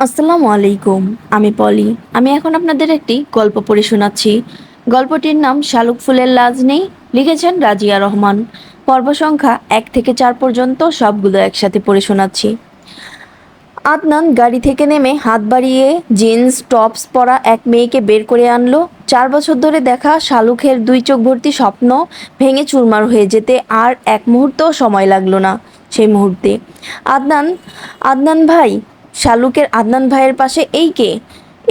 আসসালামু আলাইকুম। আমি পলি। আমি এখন আপনাদের একটি গল্প পড়ে শোনাচ্ছি। গল্পটির নাম শালুক ফুলের লাজ নেই। লিখেছেন রাজিয়া রহমান। পর্ব সংখ্যা 1 থেকে 4 পর্যন্ত সবগুলো একসাথে পড়ে শোনাচ্ছি। আদনান গাড়ি থেকে নেমে হাত বাড়িয়ে জিন্স টপস পরা এক মেয়েকে বের করে আনলো। 4 বছর ধরে দেখা শালুকের 2 চোখ ভর্তি স্বপ্ন ভেঙে চুরমার হয়ে যেতে আর এক মুহূর্তও সময় লাগলো না। সেই মুহূর্তে আদনান আদনান ভাই, শালুকের আদনান ভাইয়ের পাশে এই কে?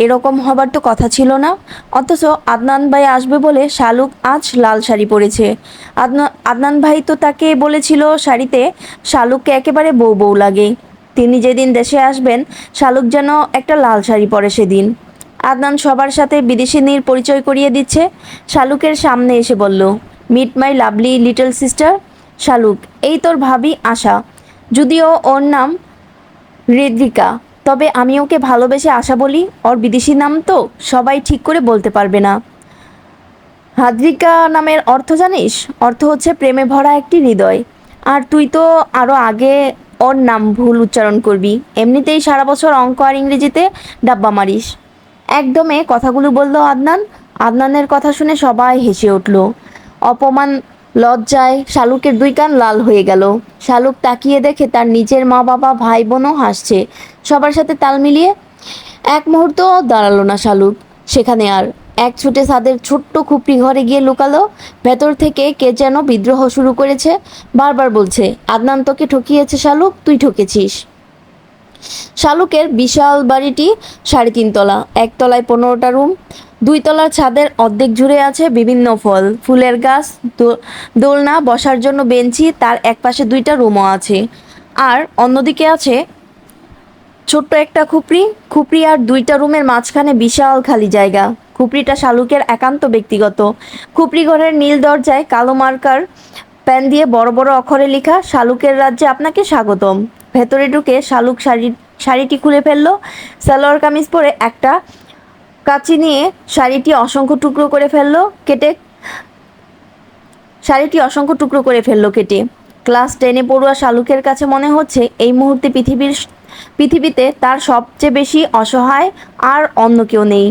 এরকম হবার তো কথা ছিল না। অথচ আদনান ভাই আসবে বলে শালুক আজ লাল শাড়ি পরেছে। আদনান ভাই তো তাকে বলেছিল শাড়িতে শালুককে একেবারে বউ বউ লাগে। তিনি যেদিন দেশে আসবেন শালুক যেন একটা লাল শাড়ি পরে সেদিন। আদনান সবার সাথে বিদেশিনীর পরিচয় করিয়ে দিচ্ছে। শালুকের সামনে এসে বলল, meet my lovely little sister. Shaluk, এই তোর ভাবি আশা। যদিও ওর নাম ঋদ্বিকা, তবে আমি ওকে ভালোবেসে আশা বলি। ওর বিদেশি নাম তো সবাই ঠিক করে বলতে পারবে না। হাদ্রিকা নামের অর্থ জানিস? অর্থ হচ্ছে প্রেমে ভরা একটি হৃদয়। আর তুই তো আরো আগে ওর নাম ভুল উচ্চারণ করবি। এমনিতেই সারা বছর অঙ্ক আর ইংরেজিতে ডাব্বা মারিস। একদমে কথাগুলো বলল আদনান। আদনানের কথা শুনে সবাই হেসে উঠল। অপমান, লজ্জায় শালুকের 2 কান লাল হয়ে গেল। শালুক তাকিয়ে দেখে তার নিজের মা বাবা ভাই বোনও হাসছে সবার সাথে তাল মিলিয়ে। এক মুহূর্ত দাঁড়ালো না শালুক সেখানে আর। এক ছুটে ছাদের ছোট্ট খুপড়ি ঘরে গিয়ে লুকালো। ভেতর থেকে কে যেন বিদ্রোহ শুরু করেছে, বারবার বলছে, আদনান তোকে ঠকিয়েছে শালুক, তুই ঠকেছিস। শালুকের বিশাল বাড়িটি 3.5 তলা। একতলায় 15টা রুম। 2 তলার ছাদের অর্ধেক জুড়ে আছে বিভিন্ন ফল ফুলের গাছ, দোলনা, বসার জন্য বেঞ্চি। তার একপাশে 2টা রুমও আছে। আর অন্যদিকে আছে ছোট্ট একটা খুপড়ি। খুপড়ি আর 2টা রুমের মাঝখানে বিশাল খালি জায়গা। খুপড়িটা শালুকের একান্ত ব্যক্তিগত। খুপড়ি ঘরের নীল দরজায় কালো মার্কার পেন দিয়ে বড় বড় অক্ষরে লেখা, শালুকের রাজ্যে আপনাকে স্বাগতম। ভেতরে ঢুকে শালুক শাড়িটি খুলে ফেললো। সালোয়ার কামিজ পরে একটা কাঁচি নিয়ে শাড়িটি অসংখ্য টুকরো করে ফেললো কেটে। ক্লাস 10-এ পড়ুয়া শালুকের কাছে মনে হচ্ছে এই মুহূর্তে পৃথিবীতে তার সবচেয়ে বেশি অসহায় আর অন্য কেউ নেই।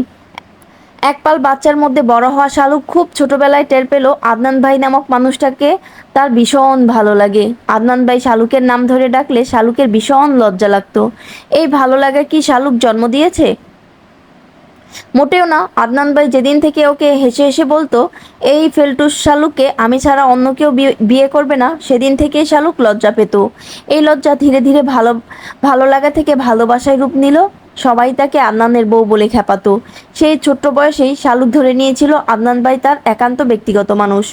একপাল বাচ্চার মধ্যে বড় হওয়া শালুক খুব ছোটবেলায় টের পেল আদনান ভাই নামক মানুষটাকে তার ভীষণ ভালো লাগে। আদনান ভাই শালুকের নাম ধরে ডাকলে শালুকের ভীষণ লজ্জা লাগতো। এই ভালো লাগা কি শালুক জন্ম দিয়েছে? মোটেও না। আদনান ভাই যেদিন থেকে ওকে হেসে হেসে বলতো, এই ফেলটুস শালুককে আমি ছাড়া অন্য কেউ বিয়ে করবে না, সেদিন থেকেই শালুক লজ্জা পেত। এই লজ্জা ধীরে ধীরে ভালো লাগা থেকে ভালোবাসায় রূপ নিল। সবাই তাকে আদনানের বউ বলে খেপাতো। সেই ছোট্ট বয়সেই শালুক ধরে নিয়েছিল আদনান ভাই তার একান্ত ব্যক্তিগত মানুষ।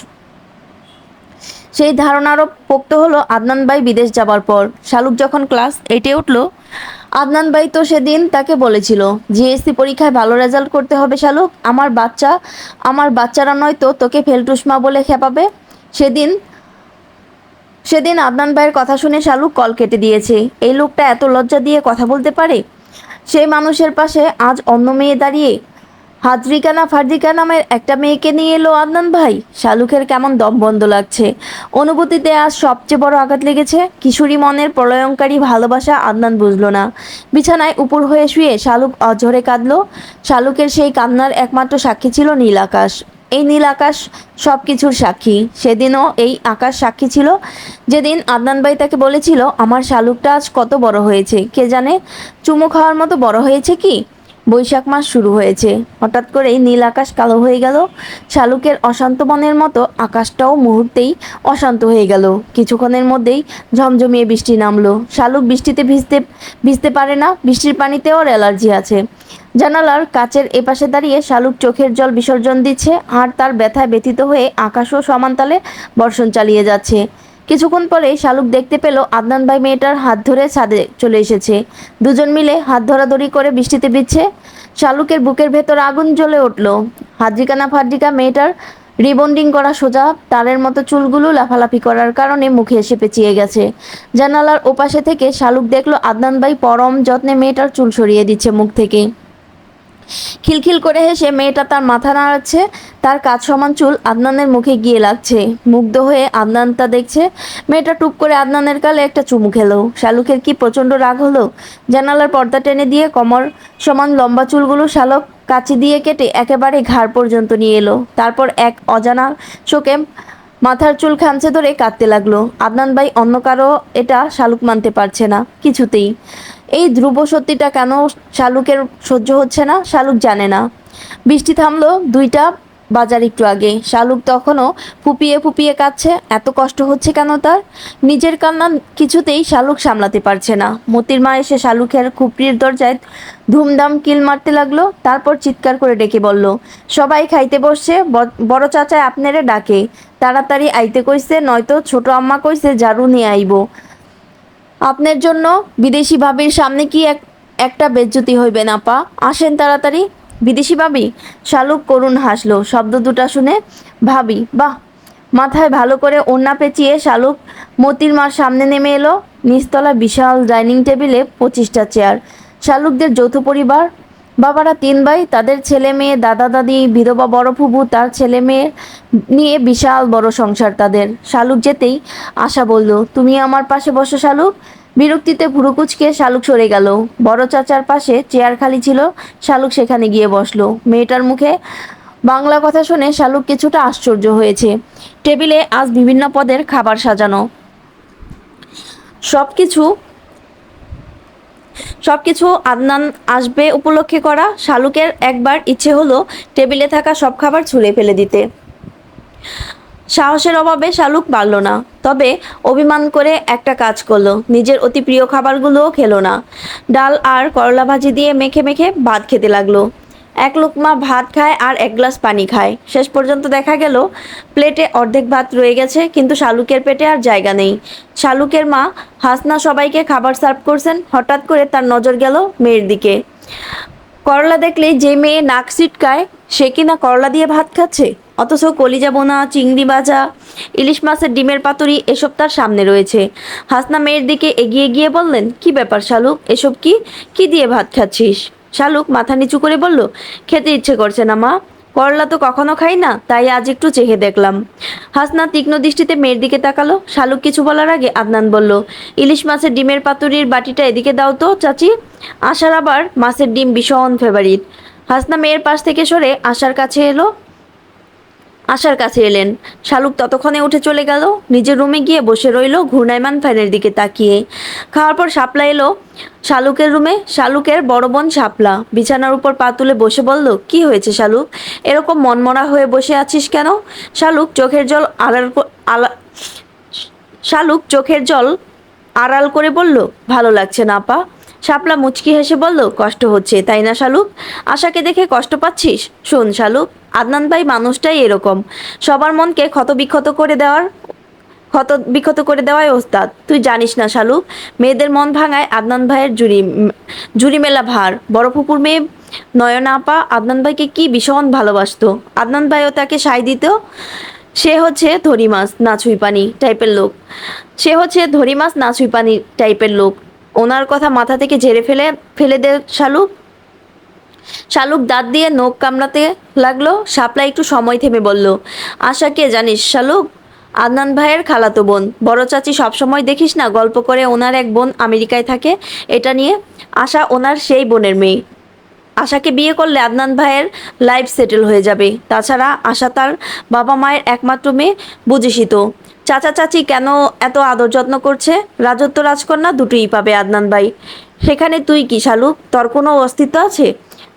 সেই ধারণারও পোক্ত হলো আদনান ভাই বিদেশ যাবার পর। শালুক যখন ক্লাস 8-এ উঠল, আদনান ভাই তো সেদিন তাকে বলেছিল, জিএসসি পরীক্ষায় ভালো রেজাল্ট করতে হবে শালুক, আমার বাচ্চারা নয়তো তোকে ফেলটুসমা বলে খেপাবে। সেদিন সেদিন আদনান ভাইয়ের কথা শুনে শালুক কল কেটে দিয়েছে। এই লোকটা এত লজ্জা দিয়ে কথা বলতে পারে। সেই মানুষের পাশে আজ অন্য মেয়ে দাঁড়িয়ে। হাদ্রিকা না ফাদ্রিকা নামের একটা মেয়েকে নিয়ে এলো আদনান ভাই। শালুকের কেমন দম বন্ধ লাগছে। অনুভূতিতে আজ সবচেয়ে বড় আঘাত লেগেছে। কিশোরী মনের প্রলয়ঙ্কারী ভালোবাসা আদনান বুঝলো না। বিছানায় উপর হয়ে শুয়ে শালুক অঝরে কাঁদলো। শালুকের সেই কান্নার একমাত্র সাক্ষী ছিল নীল আকাশ। এই নীল আকাশ সব কিছুর সাক্ষী। সেদিনও এই আকাশ সাক্ষী ছিল, যেদিন আদনান ভাই তাকে বলেছিল, আমার শালুকটা আজ কত বড় হয়েছে কে জানে। চুমু খাওয়ার মতো বড় হয়েছে কি। বৈশাখ মাস শুরু হয়েছে। হঠাৎ করেই নীল আকাশ কালো হয়ে গেল। শালুকের অশান্ত মনের মতো আকাশটাও মুহূর্তেই অশান্ত হয়ে গেল। কিছুক্ষণের মধ্যেই ঝমঝমিয়ে বৃষ্টি নামলো। শালুক বৃষ্টিতে ভিজতে ভিজতে পারে না। বৃষ্টির পানিতেও ওর অ্যালার্জি আছে। জানালার কাচের এপাশে দাঁড়িয়ে শালুক চোখের জল বিসর্জন দিচ্ছে আর তার ব্যথায় ব্যথিত হয়ে আকাশও সমানতালে বর্ষণ চালিয়ে যাচ্ছে। কিছুক্ষণ পরেই শালুক দেখতে পেল আদনান ভাই মেয়েটার হাত ধরে ছাদে চলে এসেছে। দুজন মিলে হাত ধরাধরি করে বৃষ্টিতে ভিজছে। শালুকের বুকের ভেতর আগুন জ্বলে উঠল। হাদ্রিকা না ফাদ্রিকা মেয়েটার রিবন্ডিং করা সোজা তারের মতো চুলগুলো লাফালাফি করার কারণে মুখে এসে পেঁচিয়ে গেছে। জানালার ওপাশে থেকে শালুক দেখলো আদনান ভাই পরম যত্নে মেয়েটার চুল সরিয়ে দিচ্ছে মুখ থেকে। খিলখিল করে হেসে মেয়েটা তার মাথা নাড়াচ্ছে। তার কাজ সমান চুল আদনানের মুখে গিয়ে লাগছে। মুগ্ধ হয়ে আদনান তা দেখছে। মেয়েটা টুপ করে আদনানের গালে একটা চুমু খেলো। শালুকের কি প্রচণ্ড রাগ হলো। জানালার পর্দা টেনে দিয়ে কোমর সমান লম্বা চুলগুলো শালক কাঁচি দিয়ে কেটে একেবারে ঘাড় পর্যন্ত নিয়ে এলো। তারপর এক অজানা শোকে মাথার চুল খামচে ধরে কাঁদতে লাগলো। আদনান ভাই অন্য কারো এটা শালুক মানতে পারছে না কিছুতেই। এই ধ্রুব সত্যিটা কেন শালুকের সহ্য হচ্ছে না, শালুক জানে না। বৃষ্টি থামলো 2টা বাজার একটু আগে। শালুক তখনও ফুপিয়ে ফুপিয়ে কাঁদছে। এত কষ্ট হচ্ছে কেন তার? নিজের কান্না কিছুতেই শালুক সামলাতে পারছে না। মতির মা এসে শালুকের খুপড়ির দরজায় ধুমধাম কিল মারতে লাগলো। তারপর চিৎকার করে ডেকে বলল, সবাই খাইতে বসছে, বড় চাচায় আপনারে ডাকে, তাড়াতাড়ি আইতে কইছে, নয়তো ছোট আম্মা কইছে ঝাড়ু নিয়ে আইব। আপনার জন্য বিদেশি ভাবির সামনে কি একটা বেজ্জতি হইবে না পা, আসেন তাড়াতাড়ি। বিদেশি ভাবি? শালুক করুণ হাসলো শব্দ দুটা শুনে। ভাবি? বাহ। মাথায় ভালো করে ওড়না পেঁচিয়ে শালুক মতির মার সামনে নেমে এলো। নিচতলা বিশাল ডাইনিং টেবিলে 25টা চেয়ার। শালুকদের যৌথ পরিবার। বাবারা 3 ভাই, তাদের ছেলে মেয়ে, দাদা দাদি, বিধবা বড় ফুবু, তার ছেলে মেয়ে নিয়ে বিশাল বড় সংসার তাদের। শালুক যেতেই আশা বলল, তুমি আমার পাশে বসো শালুক। বিরক্তিতে ভুরু কুঁচকে শালুক সরে গেল। বড় চাচার পাশে চেয়ার খালি ছিল। শালুক সেখানে গিয়ে বসলো। মেয়েটার মুখে বাংলা কথা শুনে শালুক কিছুটা আশ্চর্য হয়েছে। টেবিলে আজ বিভিন্ন পদের খাবার সাজানো। সবকিছু সবকিছু আদনান আসবে উপলক্ষে করা। শালুকের একবার ইচ্ছে হলো টেবিলে থাকা সব খাবার ছুঁড়ে ফেলে দিতে। সাহসের অভাবে শালুক পারল না। তবে অভিমান করে একটা কাজ করলো, নিজের অতি প্রিয় খাবারগুলোও খেলো না। ডাল আর করলা ভাজি দিয়ে মেখে মেখে ভাত খেতে লাগলো। এক লোকমা ভাত খায় আর 1 গ্লাস পানি খায়। শেষ পর্যন্ত দেখা গেল প্লেটে অর্ধেক ভাত রয়ে গেছে, কিন্তু শালুকের পেটে আর জায়গা নেই। শালুকের মা হাসনা সবাইকে খাবার সার্ভ করছেন। হঠাৎ করে তার নজর গেল মেয়ের দিকে। করলা দেখলেই যে মেয়ে নাক সিটকায়, সে কিনা করলা দিয়ে ভাত খাচ্ছে। অথচ কলিজা বোনা, চিংড়ি ভাজা, ইলিশ মাছের ডিমের পাতুরি এসব তার সামনে রয়েছে। হাসনা মেয়ের দিকে এগিয়ে গিয়ে বললেন, কি ব্যাপার শালুক, এসব কি কি দিয়ে ভাত খাচ্ছিস? শালুক মাথা নিচু করে বলল, খেতে ইচ্ছে করছে না মা, করলা তো কখনো খাই না, তাই আজ একটু চেখে দেখলাম। হাসনা তীক্ষ্ণ দৃষ্টিতে মেয়ের দিকে তাকালো। শালুক কিছু বলার আগে আদনান বলল, ইলিশ মাছের ডিমের পাতুরির বাটিটা এদিকে দাও তো চাচি। আশার আবার মাছের ডিম ভীষণ ফেভারিট। হাসনা মেয়ের পাশ থেকে সরে আশার কাছে এলেন। শালুক ততক্ষণে উঠে চলে গেল। নিজের রুমে গিয়ে বসে রইল ঘূর্ণায়মান ফ্যানের দিকে তাকিয়ে। খাওয়ার পর শাপলা এলো শালুকের রুমে। শালুকের বড় বোন শাপলা বিছানার উপর পা তুলে বসে বলল, কি হয়েছে শালুক, এরকম মনমরা হয়ে বসে আছিস কেন? শালুক চোখের জল আড়াল করে বলল, ভালো লাগছে না আপা। শাপলা মুচকি হেসে বলল, কষ্ট হচ্ছে তাই না শালুক? আশাকে দেখে কষ্ট পাচ্ছিস? শোন শালুক, আদনান ভাই মানুষটাই এরকম, সবার মনকে ক্ষত বিক্ষত করে দেওয়ায় ওস্তাদ। তুই জানিস না শালুক, মেয়েদের মন ভাঙায় আদনান ভাইয়ের জুড়ি মেলা ভার। বড় ফুপুর মেয়ে নয়না আপা আদনান ভাইকে কি ভীষণ ভালোবাসতো। আদনান ভাইও তাকে সায় দিত। সে হচ্ছে ধরি মাছ না ছুঁই পানি টাইপের লোক। ওনার কথা মাথা থেকে ঝেড়ে ফেলে ফেলে দে শালুক। শালুক দাঁত দিয়ে নখ কামড়াতে লাগলো। শাপলা একটু সময় থেমে বলল, আশাকে জানিস শালুক? আদনান ভাইয়ের খালাতো বোন। বড় চাচি সবসময় দেখিস না গল্প করে ওনার এক বোন আমেরিকায় থাকে এটা নিয়ে। আশা ওনার সেই বোনের মেয়ে। আশাকে বিয়ে করলে আদনান ভাইয়ের লাইফ সেটেল হয়ে যাবে। তাছাড়া আশা তার বাবা মায়ের একমাত্র মেয়ে, বুঝিসই তো। চাচা চাচি কেন এত আদর যত্ন করছে। রাজত্ব রাজকন্যা দুটোই পাবে আদনান ভাই। সেখানে তুই কি শালুক, তোর কোনো অস্তিত্ব আছে?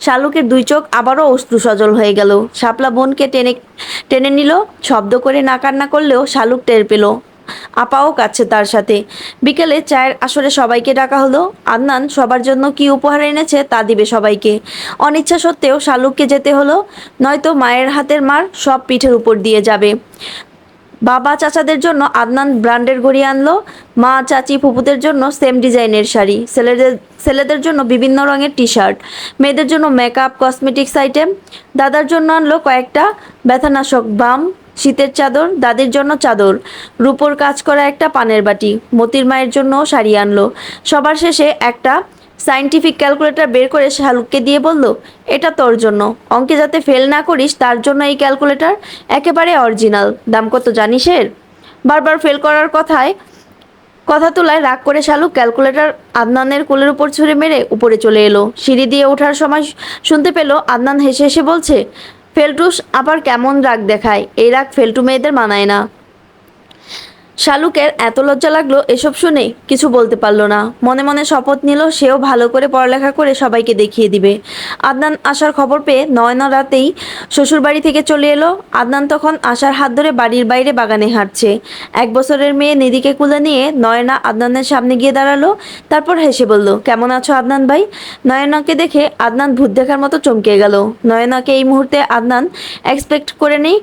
শালুকের 2 চোখ আবারও অশ্রু সজল হয়ে গেল। শাপলা বোনকে টেনে টেনে নিল। শব্দ করে না কান্না করলেও শালুক টের পেল আপাও কাচ্ছে তার সাথে। বিকেলে চায়ের আসরে সবাইকে ডাকা হলো। আদনান সবার জন্য কি উপহার এনেছে তা দিবে সবাইকে। অনিচ্ছা সত্ত্বেও শালুককে যেতে হলো, নয়তো মায়ের হাতের মার সব পিঠের উপর দিয়ে যাবে। বাবা চাচাদের জন্য আদনান ব্র্যান্ডের ঘড়ি আনলো। মা চাচি ফুপুদের জন্য সেম ডিজাইনের শাড়ি, ছেলেদের জন্য বিভিন্ন রঙের টি শার্ট, মেয়েদের জন্য মেকআপ কসমেটিক্স আইটেম। দাদার জন্য আনলো কয়েকটা ব্যথানাশক বাম, শীতের চাদর, দাদির জন্য চাদর, রূপোর কাজ করা একটা পানের বাটি, মতির মায়ের জন্য শাড়ি আনলো। সবার শেষে একটা সায়েন্টিফিক ক্যালকুলেটর বের করে শালুককে দিয়ে বলল, এটা তোর জন্য, অঙ্কে যাতে ফেল না করিস তার জন্য এই ক্যালকুলেটর, একেবারে অরিজিনাল। দাম কত জানিস এর? বারবার ফেল করার কথা তোলায় রাগ করে শালুক ক্যালকুলেটর আদনানের কোলের উপর ছুঁড়ে মেরে উপরে চলে এলো। সিঁড়ি দিয়ে ওঠার সময় শুনতে পেল আদনান হেসে হেসে বলছে, ফেলটুস আবার কেমন রাগ দেখায়, এই রাগ ফেলটু মেয়েদের মানায় না। শালুকের এত লজ্জা লাগলো এসব শুনে, কিছু বলতে পারল না। মনে মনে শপথ নিল সেও ভালো করে পড়ালেখা করে সবাইকে দেখিয়ে দিবে। আদনান আসার খবর পেয়ে নয়না রাতেই শ্বশুরবাড়ি থেকে চলে এলো। আদনান তখন আশার হাত ধরে বাড়ির বাইরে বাগানে হাঁটছে। 1 বছরের মেয়ে নিধিকে কুলে নিয়ে নয়না আদনানের সামনে গিয়ে দাঁড়ালো। তারপর হেসে বলল, কেমন আছো আদনান ভাই? নয়নাকে দেখে আদনান ভূত দেখার মতো চমকে গেল। নয়নাকে এই মুহূর্তে আদনান এক্সপেক্ট করে নেই।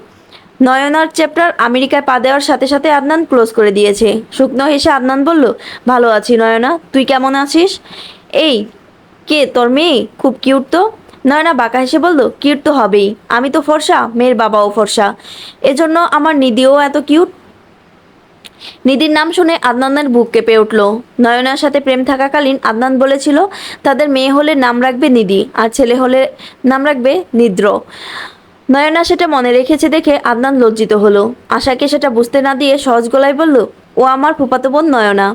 নয়নার চ্যাপ্টার আমেরিকায় পা দেওয়ার সাথে সাথে আদনান ক্লোজ করে দিয়েছে। শুকনো হেসে আদনান বলল, ভালো আছি নয়না, তুই কেমন আছিস? এই, কে তোর মেয়ে? খুব কিউট তো। নয়না বাঁকা হেসে বলল, কিউট তো হবেই, আমি তো ফর্সা, মেয়ের বাবাও ফর্সা, এজন্য আমার নিধিও এত কিউট। নিধির নাম শুনে আদনানের বুক কেঁপে উঠল। নয়নার সাথে প্রেম থাকাকালীন আদনান বলেছিল তাদের মেয়ে হলে নাম রাখবে নিধি, আর ছেলে হলে নাম রাখবে নিদ্র। নয়না সেটা মনে রেখেছে দেখে আদনান লজ্জিত হলো। আশাকে সেটা বুঝতে না দিয়ে সহজ গলায় বলল, ও আমার ফুফাতো বোন নয়না।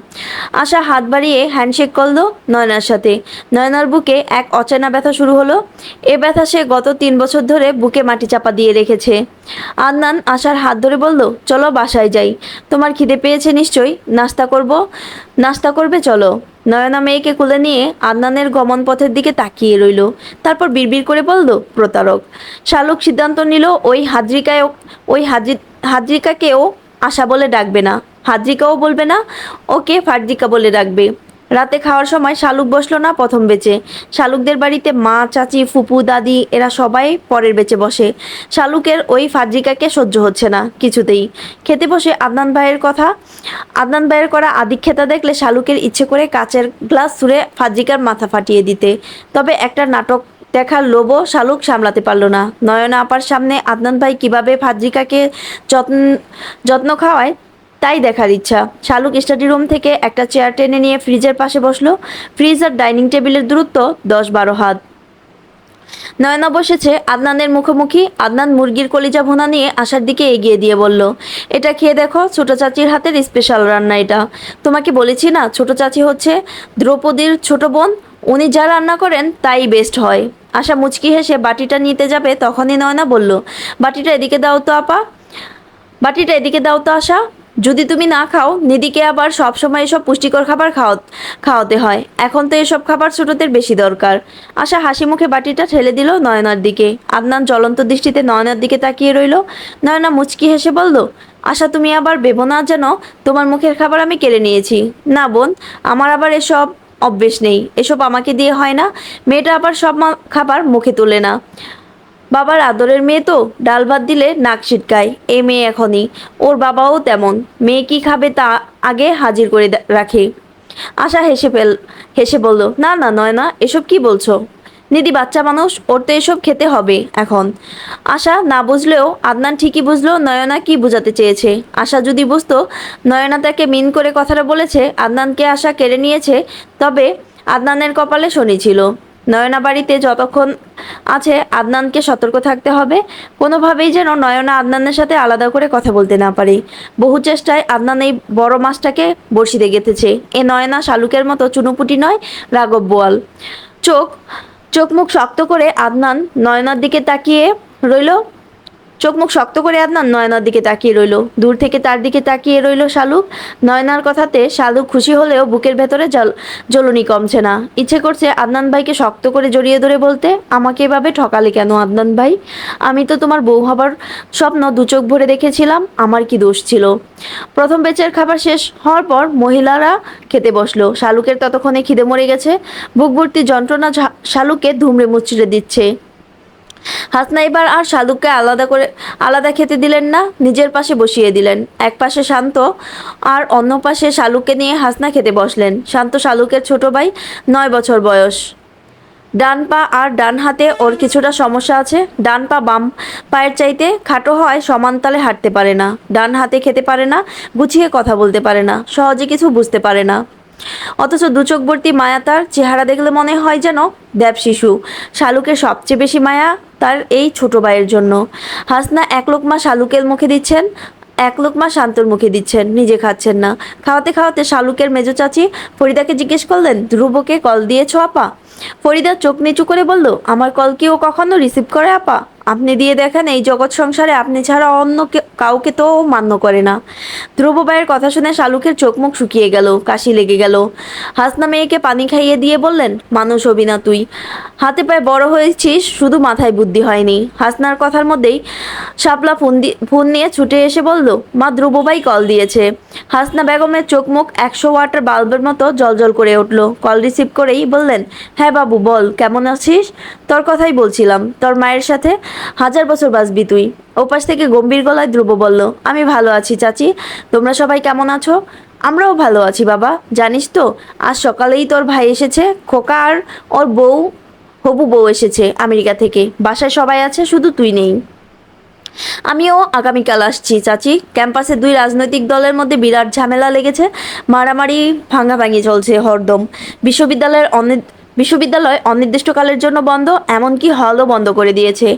আশা হাত বাড়িয়ে হ্যান্ডশেক করলো নয়নার সাথে। নয়নার বুকে এক অচেনা ব্যথা শুরু হলো। এ ব্যথা সে গত 3 বছর ধরে বুকে মাটি চাপা দিয়ে রেখেছে। আদনান আশার হাত ধরে বলল, চলো বাসায় যাই, তোমার খিদে পেয়েছে নিশ্চয়ই, নাস্তা করবে চলো। নয়না মেয়েকে কোলে নিয়ে আদনানের গমন পথের দিকে তাকিয়ে রইল। তারপর বিড়বিড় করে বলল, প্রতারক। শালুক সিদ্ধান্ত নিল হাজরিকাকেও আশা বলে ডাকবে না, হাজরিকাও বলবে না, ওকে ফার্জিকা বলে ডাকবে। রাতে খাওয়ার সময় শালুক বসলো না প্রথম বেচে। শালুকদের বাড়িতে মা, চাচি, ফুপু, দাদি এরা সবাই পরের বেচে বসে। শালুকের ওই ফার্জিকাকে সহ্য হচ্ছে না কিছুতেই। খেতে বসে আদনান ভাইয়ের করা আদিক্ষেতা দেখলে শালুকের ইচ্ছে করে কাচের গ্লাস ছুঁড়ে ফার্জিকার মাথা ফাটিয়ে দিতে। তবে একটা নাটক দেখার লোভও শালুক সামলাতে পারল না। নয়না আপার সামনে আদনান ভাই কিভাবে ফার্জিকাকে যত্ন খাওয়ায় তাই দেখার ইচ্ছা। শালুক স্টাডি রুম থেকে একটা চেয়ার টেনে নিয়ে ফ্রিজের পাশে বসলো। ফ্রিজ আর ডাইনিং টেবিলের দূরত্ব 10-12 হাত। নয়না বসেছে আদনানের মুখোমুখি। আদনান মুরগির কলিজা ভুনা নিয়ে আশার দিকে এগিয়ে দিয়ে বলল, এটা খেয়ে দেখো, ছোট চাচির হাতের স্পেশাল রান্না এটা। তোমাকে বলেছি না ছোট চাচি হচ্ছে দ্রৌপদীর ছোট বোন, উনি যা রান্না করেন তাই বেস্ট হয়। আশা মুচকি হেসে বাটিটা নিতে যাবে তখনই নয়না বলল, বাটিটা এদিকে দাও তো আপা, বাটিটা এদিকে দাও তো আশা। যদি তুমি না খাও নিধিকে আবার সবসময় এসব পুষ্টিকর খাবার খাওয়াতে হয়, এখন তো এসব খাবার ছোটদের বেশি দরকার। আশা হাসি মুখে বাটিটা ঠেলে দিল নয়নার দিকে। আদনান জ্বলন্ত দৃষ্টিতে নয়নার দিকে তাকিয়ে রইল। নয়না মুচকি হেসে বলল, আশা তুমি আবার ভেবো না যেন তোমার মুখের খাবার আমি কেড়ে নিয়েছি। না বোন, আমার আবার এসব অভ্যেস নেই, এসব আমাকে দিয়ে হয় না। মেয়েটা আবার সব খাবার মুখে তোলে না। বাবার আদরের মেয়ে তো, ডাল ভাত দিলে নাক ছিটকায়, এই মেয়ে এখনই। ওর বাবাও তেমন, মেয়ে কি খাবে তা আগে হাজির করে রাখে। আশা হেসে বলল, না না নয়না, এসব কি বলছো? নিধি বাচ্চা মানুষ, ওর তো এসব খেতে হবে এখন। আশা না বুঝলেও আদনান ঠিকই বুঝলো নয়না কি বোঝাতে চেয়েছে। আশা যদি বুঝতো নয়না তাকে মিন করে কথাটা বলেছে, আদনানকে আশা কেড়ে নিয়েছে, তবে আদনানের কপালে শনি ছিল। নয়না বাড়িতে যতক্ষণ আছে আদনানকে সতর্ক থাকতে হবে, কোনোভাবেই যেন নয়না আদনানের সাথে আলাদা করে কথা বলতে না পারে। বহু চেষ্টায় আদনান এই বড় মাছটাকে বড়শিতে গেঁথেছে। এ নয়না শালুকের মতো চুনোপুটি নয়, রাঘব বোয়াল। চোখ চোখ মুখ শক্ত করে আদনান নয়নার দিকে তাকিয়ে রইল। নয়নার দিকে তাকিয়ে রইল। দূর থেকে তার দিকে তাকিয়ে রইল শালুক। নয়নার কথাতে শালুক খুশি হলেও বুকের ভেতরে জ্বলুনি কমছে না। ইচ্ছে করছে আদনান ভাইকে শক্ত করে জড়িয়ে ধরে বলতে, আমাকে এভাবে ঠকালে কেন আদনান ভাই? আমি তো তোমার বউ হবার স্বপ্ন 2 চোখ ভরে দেখেছিলাম, আমার কি দোষ ছিল? প্রথম বেচের খাবার শেষ হওয়ার পর মহিলারা খেতে বসলো। শালুকের ততক্ষণে খিদে মরে গেছে। বুক ভর্তি যন্ত্রণা শালুককে ধুমড়ে মুচড়ে দিচ্ছে। হাসনা এবার আর শালুককে আলাদা খেতে দিলেন না, নিজের পাশে বসিয়ে দিলেন। এক পাশে শান্ত আর অন্য পাশে শালুককে নিয়ে হাসনা খেতে বসলেন। শান্ত শালুকের ছোট ভাই, 9 বছর বয়স। ডান পা আর ডান হাতে ওর কিছুটা সমস্যা আছে। ডান পা বাম পায়ের চাইতে খাটো হয়, সমান তালে হাঁটতে পারে না। ডান হাতে খেতে পারে না, গুছিয়ে কথা বলতে পারে না, সহজে কিছু বুঝতে পারে না। অথচ দু চোখ ভর্তি মায়া তার। চেহারা দেখলে মনে হয় যেন দেব শিশু। শালুকের সবচেয়ে বেশি মায়া তার এই ছোট ভাইয়ের জন্য। হাসনা এক লোকমা শালুকের মুখে দিচ্ছেন, এক লোকমা শান্তর মুখে দিচ্ছেন, নিজে খাচ্ছেন না। খাওয়াতে খাওয়াতে শালুকের মেজো চাচি ফরিদাকে জিজ্ঞেস করলেন, ধ্রুবকে কল দিয়েছো আপা? ফরিদা চোখ নিচু করে বলল, আমার কল কি ও কখনো রিসিভ করে আপা? আপনি দিয়ে দেখেন, এই জগৎ সংসারে আপনি ছাড়া অন্য কাউকে তো ও মান্য করে না। ধ্রুব ভাইয়ের কথা শুনে শালুকের চোখ মুখ শুকিয়ে গেল, কাশি লেগে গেল। হাসনা মেয়েকে পানি খাইয়ে দিয়ে বললেন, মানুষ হবি না তুই, হাতে পায়ে বড় হয়েছিস, শুধু মাথায় বুদ্ধি হয়নি। হাসনার কথার মধ্যেই শাপলা ফোন নিয়ে ছুটে এসে বলল, মা ধ্রুব ভাই কল দিয়েছে। হাসনা বেগমের চোখ মুখ 100 ওয়াটের বাল্বের মতো জলজল করে উঠল। কল রিসিভ করেই বললেন, হ্যাঁ বাবু বল, কেমন আছিস? তোর কথাই বলছিলাম, তোর মায়ের সাথে 1000 বছর বাঁচবি তুই। ওপাশ থেকে গম্ভীর গলায় ধ্রুব বলল, আমি ভালো আছি চাচি, তোমরা সবাই কেমন আছো? আমরাও ভালো আছি বাবা। জানিস তো, আজ সকালেই তোর ভাই এসেছে, খোকা আর ওর বউ, হবু বউ এসেছে আমেরিকা থেকে। বাসায় সবাই আছে, শুধু তুই নেই। আমিও আগামীকাল আসছি চাচি। ক্যাম্পাসে দুই রাজনৈতিক দলের মধ্যে বিরাট ঝামেলা লেগেছে, মারামারি ভাঙাভাঙি চলছে হরদম। বিশ্ববিদ্যালয় অনির্দিষ্টকালের জন্য বন্ধ, এমনকি হলও বন্ধ করে দিয়েছে।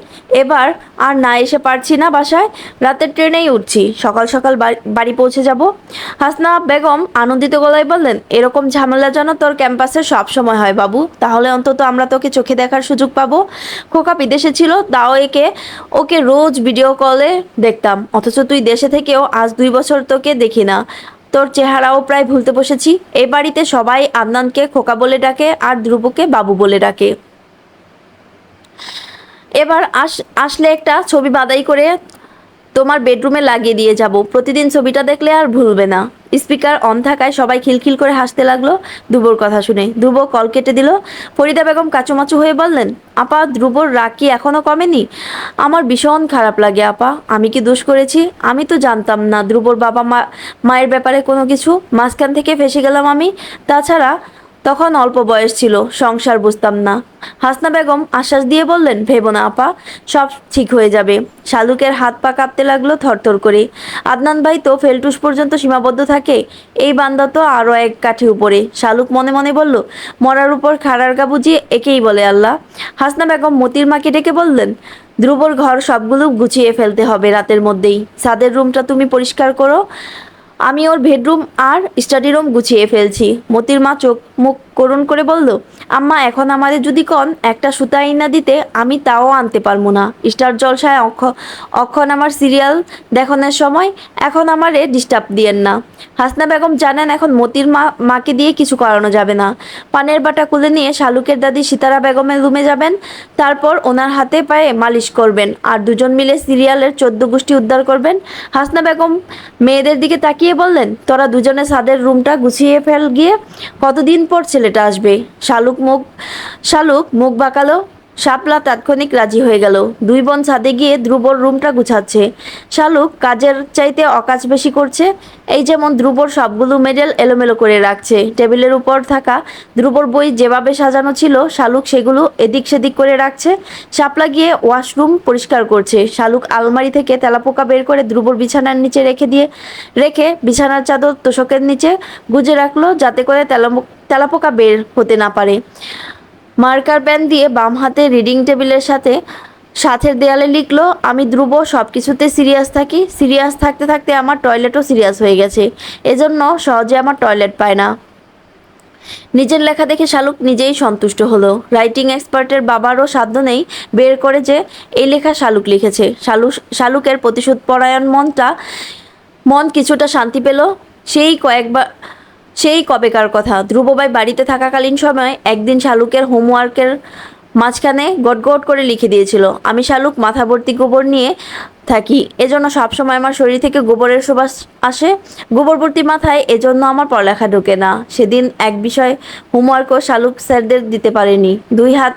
এবার আর না এসে পারছি না বাসায়, রাতের ট্রেনেই উঠছি, সকাল সকাল বাড়ি পৌঁছে যাব। হাসনা বেগম আনন্দিত গলায় বললেন, এরকম ঝামেলা যেন তোর ক্যাম্পাসে সব সময় হয় বাবু, তাহলে অন্তত আমরা তোকে চোখে দেখার সুযোগ পাবো। খোকা বিদেশে ছিল, তাও ওকে রোজ ভিডিও কলে দেখতাম, অথচ তুই দেশে থেকেও আজ 2 বছর তোকে দেখি না। তোর চেহারাও প্রায় ভুলতে বসেছি। এই বাড়িতে সবাই আদনানকে খোকা বলে ডাকে আর ধ্রুবকে বাবু বলে ডাকে। এবার আসলে একটা ছবি বাদাই করে তোমার বেডরুমে লাগিয়ে দিয়ে যাব, প্রতিদিন ছবিটা দেখলে আর ভুলবে না। স্পিকার অন থাকায় সবাই খিলখিল করে হাসতে লাগলো ধ্রুবর কথা শুনে। ধ্রুব কল কেটে দিল। ফরিদা বেগম কাচুমাচু হয়ে বললেন, আপা ধ্রুবর রাগ কি এখনো কমেনি? আমার ভীষণ খারাপ লাগে আপা। আমি কি দোষ করেছি? আমি তো জানতাম না ধ্রুবর বাবা মায়ের ব্যাপারে কোনো কিছু, মাঝখান থেকে ফেসে গেলাম আমি। তাছাড়া তখন অল্প বয়স ছিল, সংসার বুঝতাম না। হাসনা বেগম আশ্বাস দিয়ে বললেন, ভেবো না আপা, সব ঠিক হয়ে যাবে। শালুকের হাত পা কাঁপতে লাগলো থরথর করে। আদনান ভাই তো ফেলটুস পর্যন্ত সীমাবদ্ধ থাকে, এই বান্দা তো আরও এক কাঠি উপরে। শালুক মনে মনে বলল, মরার উপর খাড়ার গা বুঝিয়ে একেই বলে আল্লাহ। হাসনা বেগম মতির মাকে ডেকে বললেন, ধ্রুবর ঘর সবগুলো গুছিয়ে ফেলতে হবে রাতের মধ্যেই। ছাদের রুমটা তুমি পরিষ্কার করো, আমি ওর বেডরুম আর স্টাডি রুম গুছিয়ে ফেলছি। মতির মা চোখ মুখ করুণ করে বলল, আম্মা এখন আমাদের যদি কন একটা সুতা আইনা দিতে, আমি তাও আনতে পারবো না। স্টার জলসায় অক্ষণ আমার সিরিয়াল দেখানোর সময়, এখন আমারে ডিস্টার্ব দিয়েন না। হাসনা বেগম জানেন এখন মতির মাকে দিয়ে কিছু করানো যাবে না। পানের বাটা কুলে নিয়ে শালুকের দাদি সিতারা বেগমের রুমে যাবেন, তারপর ওনার হাতে পায়ে মালিশ করবেন আর দুজন মিলে সিরিয়ালের 14 গোষ্ঠী উদ্ধার করবেন। হাসনা বেগম মেয়েদের দিকে তাকিয়ে বললেন, তোরা দুজনে ছাদের রুমটা গুছিয়ে ফেল গিয়ে, কতদিন পর ছেলেটা আসবে। শালুক মুখ বাঁকালো। শাপলা তাৎক্ষণিক রাজি হয়ে গেল। দুই বোন ছাদে গিয়ে ধ্রুবর রুমটা গুছাচ্ছে। শালুক কাজের চাইতে অকাজ বেশি করছে। এই যেমন ধ্রুবর সবগুলো মেডেল এলোমেলো করে রাখছে, টেবিলের উপর থাকা ধ্রুবর বই যেভাবে সাজানো ছিল শালুক সেগুলো এদিক সেদিক করে রাখছে। শাপলা গিয়ে ওয়াশরুম পরিষ্কার করছে। শালুক আলমারি থেকে তেলাপোকা বের করে ধ্রুবর বিছানার নিচে রেখে বিছানার চাদর তোষকের নিচে গুজে রাখলো, যাতে করে তেলাপোকা বের হতে না পারে। মার্কার পেন দিয়ে বাম হাতে রিডিং টেবিলের সাথের দেয়ালে লিখলো, আমি ধ্রুব সব কিছুতে সিরিয়াস থাকি। সিরিয়াস থাকতে থাকতে আমার টয়লেটও সিরিয়াস হয়ে গেছে, এজন্য সহজে আমার টয়লেট পায় না। নিজের লেখা দেখে শালুক নিজেই সন্তুষ্ট হলো। রাইটিং এক্সপার্টের বাবারও সাধ্য নেই বের করে যে এই লেখা শালুক লিখেছে। শালুকের প্রতিশোধ পরায়ণ মন কিছুটা শান্তি পেল। সেই কবেকার কথা, ধ্রুবভাই বাড়িতে থাকাকালীন সময় একদিন শালুকের হোমওয়ার্কের মাঝখানে গটগট করে লিখে দিয়েছিল, আমি শালুক মাথা ভর্তি গোবর নিয়ে থাকি, এজন্য সবসময় আমার শরীর থেকে গোবরের সুবাস আসে। গোবর ভর্তি মাথায়, এজন্য আমার পড়ালেখা ঢোকে না। সেদিন এক বিষয় হোমওয়ার্কও শালুক স্যারদের দিতে পারেনি। 2 হাত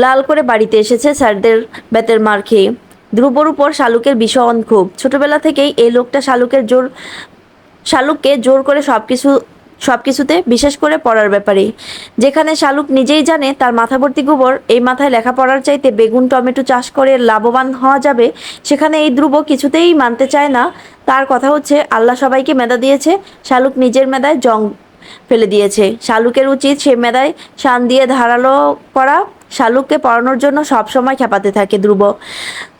লাল করে বাড়িতে এসেছে স্যারদের বেতের মার খেয়ে। ধ্রুবর উপর শালুকের ভীষণ ক্ষোভ। ছোটবেলা থেকেই এই লোকটা শালুককে জোর করে সবকিছুতে, বিশেষ করে পড়ার ব্যাপারে। যেখানে শালুক নিজেই জানে তার মাথা ভর্তি গোবর, এই মাথায় লেখাপড়ার চাইতে বেগুন টমেটো চাষ করে লাভবান হওয়া যাবে, সেখানে এই ধ্রুব কিছুতেই মানতে চায় না। তার কথা হচ্ছে, আল্লাহ সবাইকে মেধা দিয়েছে, শালুক নিজের মেধায় ফেলে দিয়েছে। শালুকের উচিত সে মেধায় শান দিয়ে ধারালো করা। শালুককে পড়ানোর জন্য সবসময় খেপাতে থাকে ধ্রুব,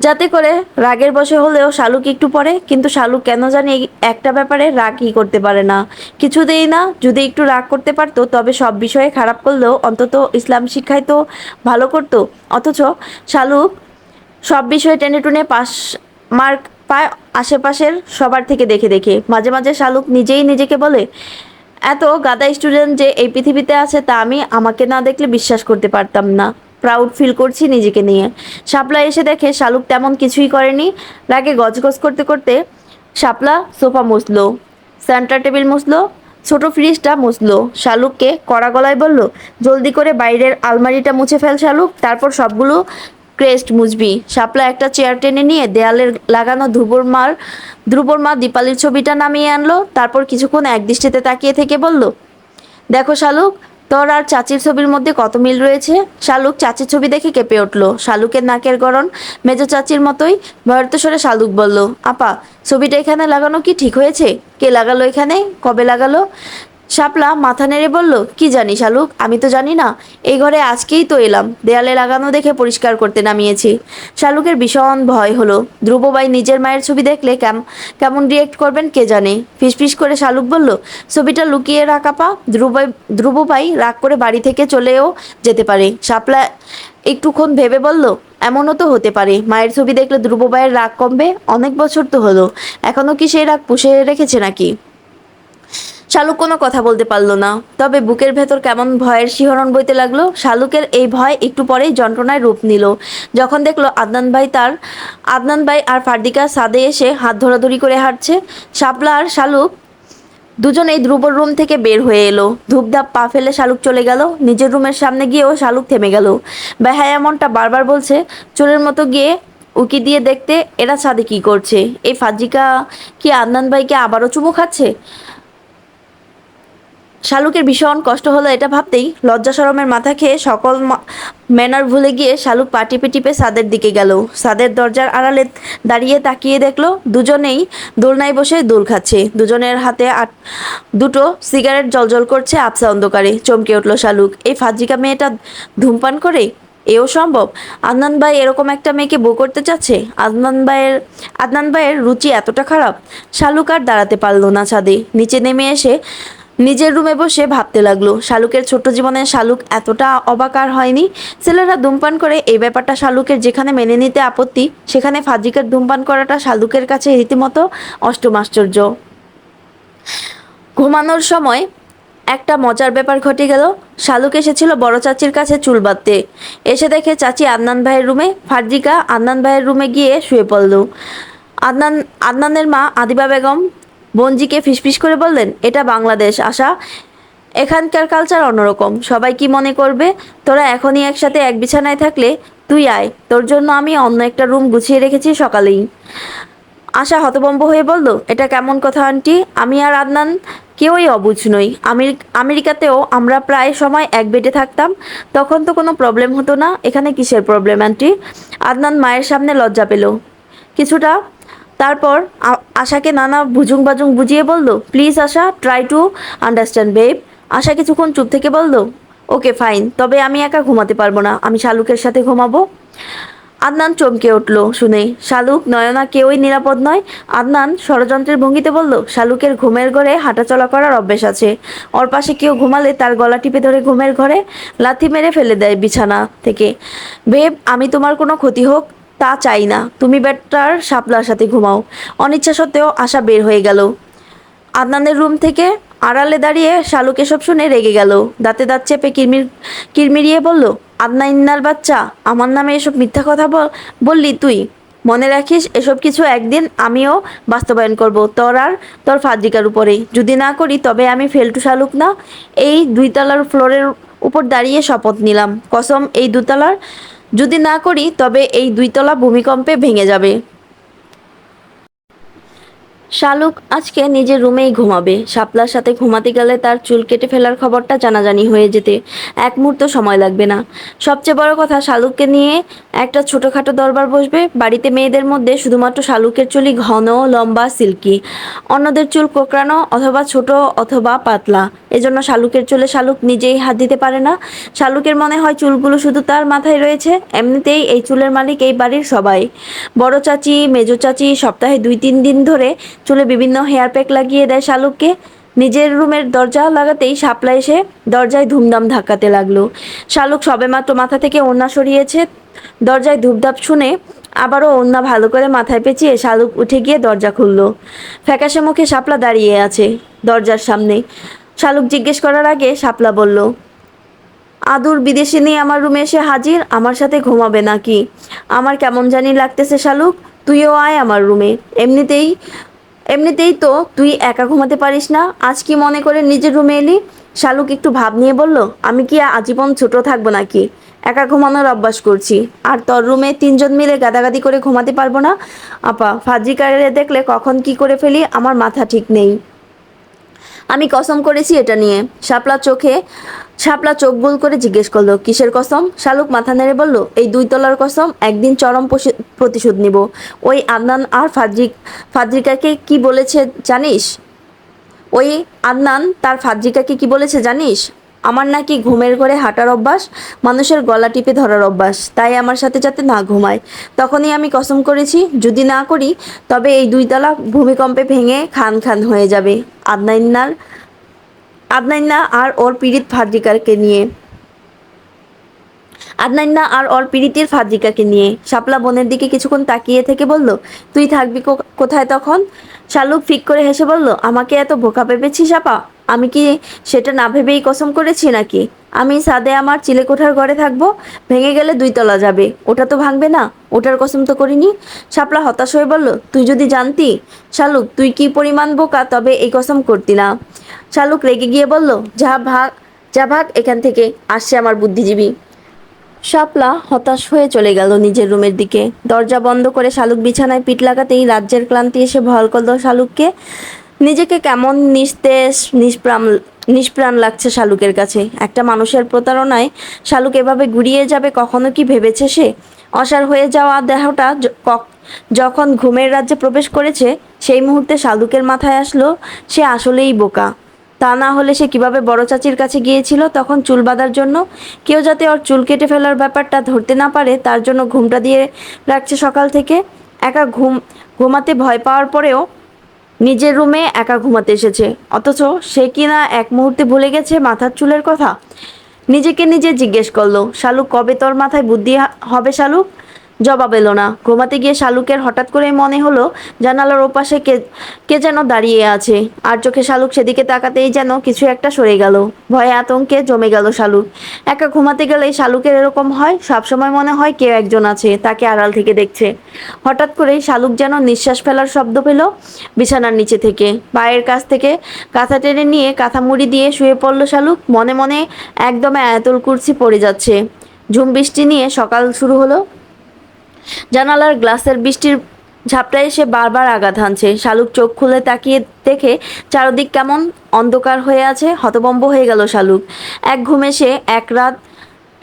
যাতে করে রাগের বশে হলেও শালুক একটু পড়ে। কিন্তু শালুক কেন জানি এই একটা ব্যাপারে রাগই করতে পারে না, কিছুতেই না। যদি একটু রাগ করতে পারতো তবে সব বিষয়ে খারাপ করলেও অন্তত ইসলাম শিক্ষায় তো ভালো করতো। অথচ শালুক সব বিষয়ে টেনে টুনে পাস মার্ক পায় আশেপাশের সবার থেকে দেখে দেখে। মাঝে মাঝে শালুক নিজেই নিজেকে বলে, এত গাদা স্টুডেন্ট যে এই পৃথিবীতে আছে তা আমি আমাকে না দেখলে বিশ্বাস করতে পারতাম না। প্রাউড ফিল করছি নিজেকে নিয়ে। শাপলা এসে দেখে শালুক তেমন কিছুই করেনি। রাগে গজগজ করতে করতে শাপলা সোফা মুছলো, সেন্টার টেবিল মুছলো, ছোট ফ্রিজটা মুছলো। শালুককে কড়া গলায় বলল, জলদি করে বাইরের আলমারিটা মুছে ফেল শালুক, তারপর সবগুলো ক্রেস্ট মুছবি। শাপলা একটা চেয়ার টেনে নিয়ে দেয়ালে লাগানো ধ্রুবর মা দীপালির ছবিটা নামিয়ে আনলো। তারপর কিছুক্ষণ একদৃষ্টিতে তাকিয়ে থেকে বলল, দেখো শালুক, তোর আর চাচির ছবির মধ্যে কত মিল রয়েছে। শালুক চাচির ছবি দেখে কেঁপে উঠল। শালুকের নাকের গড়ন মেজো চাচির মতোই। ভয়র্ত স্বরে শালুক বলল, আপা, ছবিটা এখানে লাগানো কি ঠিক হয়েছে? কে লাগালো এখানে? কবে লাগালো? শাপলা মাথা নেড়ে বলল, কি জানি শালুক, আমি তো জানি না। এই ঘরে আজকেই তো এলাম, দেয়ালে লাগানো দেখে পরিষ্কার করতে নামিয়েছি। শালুকের ভীষণ ভয় হলো। ধ্রুবভাই নিজের মায়ের ছবি দেখলে কেমন রিয়েক্ট করবেন কে জানে। ফিসফিস করে শালুক বলল, ছবিটা লুকিয়ে রাখা পা। ধ্রুবভাই রাগ করে বাড়ি থেকে চলেও যেতে পারে। শাপলা একটুক্ষণ ভেবে বলল, এমনও তো হতে পারে মায়ের ছবি দেখলে ধ্রুবভাইয়ের রাগ কমবে। অনেক বছর তো হলো, এখনো কি সেই রাগ পুষে রেখেছে নাকি? শালুক কোনো কথা বলতে পারল না, তবে বুকের ভেতর কেমন ভয়ের শিহরণ বইতে লাগলো। শালুকের এই ভয় একটু পরেই যন্ত্রণায় রূপ নিল, যখন দেখলো আদনান ভাই আর ফারদিকা ছাদে এসে হাত ধরাধরি করে হাঁটছে। শাপলা আর শালুক দুজনেই ধ্রুবর রুম থেকে বের হয়ে এলো। ধূপধাপ পা ফেলে শালুক চলে গেল। নিজের রুমের সামনে গিয়েও শালুক থেমে গেল। বেহায়া মনটা বারবার বলছে, চোরের মতো গিয়ে উকি দিয়ে দেখতে এরা ছাদে কি করছে। এই ফাজিকা কি আদনান ভাইকে আবারও চুমু খাচ্ছে? শালুকের ভীষণ কষ্ট হলো এটা ভাবতেই। লজ্জা শরমের মাথা খেয়ে সকল ম্যানার ভুলে গিয়ে শালুক পা টিপে টিপে ছাদের দিকে গেল। ছাদের দরজার আড়ালে দাঁড়িয়ে তাকিয়ে দেখলো দুজনেই দোলনায় বসে দোল খাচ্ছে। দুজনের হাতে দুটো সিগারেট জলজল করছে আবছা অন্ধকারে। চমকে উঠল শালুক, এই ফাজিকা মেয়েটা ধূমপান করে? এও সম্ভব? আদনান ভাই এরকম একটা মেয়েকে বউ করতে চাচ্ছে? আদনান ভাইয়ের রুচি এতটা খারাপ? শালুক আর দাঁড়াতে পারল না, ছাদে নিচে নেমে এসে নিজের রুমে বসে ভাবতে লাগলো। শালুকের ছোট্ট জীবনে শালুক এতটা অবাক আর হয়নি। ছেলেরা ধূমপান করে এই ব্যাপারটা শালুকের যেখানে মেনে নিতে আপত্তি, সেখানে ফাজিকার ধূমপান করাটা শালুকের কাছে রীতিমতো অষ্টম আশ্চর্য। ঘুমানোর সময় একটা মজার ব্যাপার ঘটে গেল। শালুক এসেছিল বড় চাচির কাছে চুল বাঁধতে। এসে দেখে চাচি আদনান ভাইয়ের রুমে, ফারদিকা আদনান ভাইয়ের রুমে গিয়ে শুয়ে পড়ল। আদনানের মা আদিবা বেগম বঞ্জিকে ফিসফিস করে বললেন, এটা বাংলাদেশ আশা, এখানকার কালচার অন্যরকম। সবাই কি মনে করবে? তোরা এখনই একসাথে এক বিছানায় থাকলে তুই আয়, তোর জন্য আমি অন্য একটা রুম গুছিয়ে রেখেছি সকালেই। আশা হতভম্ব হয়ে বলল, এটা কেমন কথা আন্টি? আমি আর আদনান কেউই অবুঝ নই। আমেরিকাতেও আমরা প্রায় সময় এক বেডে থাকতাম, তখন তো কোনো প্রবলেম হতো না। এখানে কিসের প্রবলেম আন্টি? আদনান মায়ের সামনে লজ্জা পেল কিছুটা। তারপর আশাকে নানা ভুজুং বাজুং বুঝিয়ে বলল, please Asha, try to understand babe. Asha কিছুক্ষণ চুপ থেকে বলল, ওকে ফাইন, তবে আমি একা ঘুমাতে পারবো না, আমি শালুকের সাথে ঘুমাবো। আদনান চমকে উঠল শুনে। শালুক, নয়না কেউই নিরাপদ নয়। আদনান ষড়যন্ত্রের ভঙ্গিতে বলল, শালুকের ঘুমের ঘরে হাঁটাচলা করার অভ্যেস আছে। ওর পাশে কেউ ঘুমালে তার গলা টিপে ধরে ঘুমের ঘরে লাথি মেরে ফেলে দেয় বিছানা থেকে। বেব, আমি তোমার কোনো ক্ষতি হোক তা চাই না, তুমি বেটার শাপলার সাথে ঘুমাও। অনিচ্ছা সত্ত্বেও আশা বের হয়ে গেল আদনানের রুম থেকে। আড়ালে দাঁড়িয়ে শালুক এসব শুনে রেগে গেল। দাঁতে দাঁত চেপে কিরমিরিয়ে বলল, আদনাইন্নার বাচ্চা, আমার নামে এসব মিথ্যা কথা বললি তুই? মনে রাখিস, এসব কিছু একদিন আমিও বাস্তবায়ন করব, তোর আর তোর ফাজিকার উপরে। যদি না করি তবে আমি ফেলটু শালুক না। এই 2 তলার ফ্লোরের উপর দাঁড়িয়ে শপথ নিলাম, কসম, এই 2 তলার যদি না করি তবে এই 2 তলা ভূমিকম্পে ভেঙে যাবে। শালুক আজকে নিজের রুমেই ঘুমাবে। শাপলার সাথে ঘুমাতে গেলে তার চুল কেটে ফেলার খবরটা জানাজানি হয়ে যেতে এক মুহূর্ত সময় লাগবে না। সবচেয়ে বড় কথা, শালুককে নিয়ে একটা ছোটখাটো দরবার বসবে। বাড়িতে মেয়েদের মধ্যে শুধুমাত্র শালুকের চুলই ঘন, লম্বা, সিল্কি। অন্যদের চুল কোঁকড়ানো অথবা ছোট অথবা পাতলা। এজন্য শালুকের চুলে শালুক নিজেই হাত দিতে পারে না। শালুকের মনে হয় চুলগুলো শুধু তার মাথায় রয়েছে। এমনিতেই এই চুলের মালিক এই বাড়ির সবাই। বড় চাচি, মেজো চাচি সপ্তাহে 2-3 দিন ধরে চুলে বিভিন্ন হেয়ার প্যাক লাগিয়ে দেয় শালুককে। নিজের রুমের দরজা লাগাতেই শাপলা এসে দরজায় ধুমধাম ধাক্কাতে লাগলো। শালুক সবেমাত্র মাথা থেকে ওড়না সরিয়েছে। দরজায় ধূপধাপ শুনে আবারও ওড়না ভালো করে মাথায় পেঁচিয়ে শালুক উঠে গিয়ে দরজা খুলল। ফ্যাকাশে মুখে শাপলা দাঁড়িয়ে আছে দরজার সামনে। শালুক জিজ্ঞেস করার আগে শাপলা বলল, আদুর বিদেশিনী আমার রুমে এসে হাজির, আমার সাথে ঘুমাবে নাকি? আমার কেমন জানি লাগতেছে শালুক, তুইও আয় আমার রুমে। এমনিতেই এমনিতেই তো তুই একা ঘুমাতে পারিস না, আজ কি মনে করে নিজের রুমে এলি? শালুক একটু ভাব নিয়ে বলল, আমি কি আজীবন ছোট থাকবো নাকি? একা ঘুমানোর অভ্যাস করছি। আর তোর রুমে 3জন মিলে গাদাগাদি করে ঘুমাতে পারবো না? আপা, ফাজিকারে দেখলে কখন কি করে ফেলি আমার মাথা ঠিক নেই। আমি কসম করেছি এটা নিয়ে। শাপলা চোখ গোল করে জিজ্ঞেস করলো, কিসের কসম? শালুক মাথা নেড়ে বলল, এই 2 তলার কসম। একদিন চরম প্রতিশোধ নিব। ওই আদনান আর ফাদ্রিকাকে কি বলেছে জানিস? ওই আদনান তার ফাদ্রিকাকে কি বলেছে জানিস? আমার নাকি ঘুমের ঘরে হাঁটার অভ্যাস, মানুষের গলা টিপে ধরার অভ্যাস, তাই আমার সাথে যাতে না ঘুমায়। তখনই আমি কসম করেছি, যদি না করি তবে এই 2 তলা ভূমিকম্পে ভেঙে খান খান হয়ে যাবে। আদনাইন্নার আদনাইন্না আর ওর পীড়িত ফাদ্রিকাকে নিয়ে আদনাইন্না আর ওর পীড়িতের ফাদ্রিকাকে নিয়ে। শাপলা বোনের দিকে কিছুক্ষণ তাকিয়ে থেকে বলল, তুই থাকবি কোথায় তখন? শালুক ফিক করে হেসে বলল, আমাকে এত বোকা ভেবেছিস আপা? আমি কি সেটা না ভেবেই কসম করেছি নাকি? আমি ছাদে আমার চিলেকোঠার ঘরে থাকবো। ভেঙে গেলে 2 তলা যাবে, ওটা তো ভাঙবে না, ওটার কসম তো করিনি। শাপলা হতাশ হয়ে বলল, তুই যদি জানতি শালুক তুই কি পরিমাণ বোকা, তবে এই কসম করতি না। শালুক রেগে গিয়ে বলল, যা ভাগ এখান থেকে, আসছে আমার বুদ্ধিজীবী। শাপলা হতাশ হয়ে চলে গেল নিজের রুমের দিকে। দরজা বন্ধ করে শালুক বিছানায় পিঠ লাগাতেই রাজ্যের ক্লান্তি এসে ভর করল শালুককে। নিজেকে কেমন নিস্তেজ, নিষ্প্রাণ লাগছে শালুকের কাছে। একটা মানুষের প্রতারণায় শালুক এভাবে গুড়িয়ে যাবে কখনো কি ভেবেছে সে? অসাড় হয়ে যাওয়া দেহটা যখন ঘুমের রাজ্যে প্রবেশ করেছে, সেই মুহূর্তে শালুকের মাথায় আসলো সে আসলেই বোকা। তা না হলে সে কিভাবে বড় চাচির কাছে গিয়েছিল তখন চুল বাঁধার জন্য? কেউ যাতে ওর চুল কেটে ফেলার ব্যাপারটা ধরতে না পারে তার জন্য ঘুমটা দিয়ে রাখছে সকাল থেকে। একা ঘুমাতে ভয় পাওয়ার পরেও নিজের রুমে একা ঘুমাতে এসেছে, অথচ সে কিনা এক মুহূর্তে ভুলে গেছে মাথার চুলের কথা। নিজেকে নিজে জিজ্ঞেস করলো, শালুক কবে তোর মাথায় বুদ্ধি হবে শালুক? জবাব এলো না। ঘুমাতে গিয়ে শালুকের হঠাৎ করে মনে হলো জানালার ওপাশে কে কে যেন দাঁড়িয়ে আছে। আর চোখে শালুক সেদিকে তাকাতেই যেন কিছু একটা সরে গেল। ভয়ে আতঙ্কে জমে গেল শালুক। একা ঘুমাতে গেলেই শালুকের এরকম হয়, সবসময় মনে হয় কেউ একজন আছে, তাকে আড়াল থেকে দেখছে। হঠাৎ করেই শালুক যেন নিঃশ্বাস ফেলার শব্দ পেল বিছানার নিচে থেকে। পায়ের কাছ থেকে কাঁথা টেনে নিয়ে কাঁথা মুড়ি দিয়ে শুয়ে পড়ল শালুক। মনে মনে একদম আয়াতুল কুরসি পড়ে যাচ্ছে। ঝুম বৃষ্টি নিয়ে সকাল শুরু হলো। জানালার গ্লাসের বৃষ্টির ঝাপটায় এসে বারবার আঘাত হানছে। শালুক চোখ খুলে তাকিয়ে দেখে চারদিক কেমন অন্ধকার হয়ে আছে। হতভম্ব হয়ে গেল শালুক। এক ঘুমে সে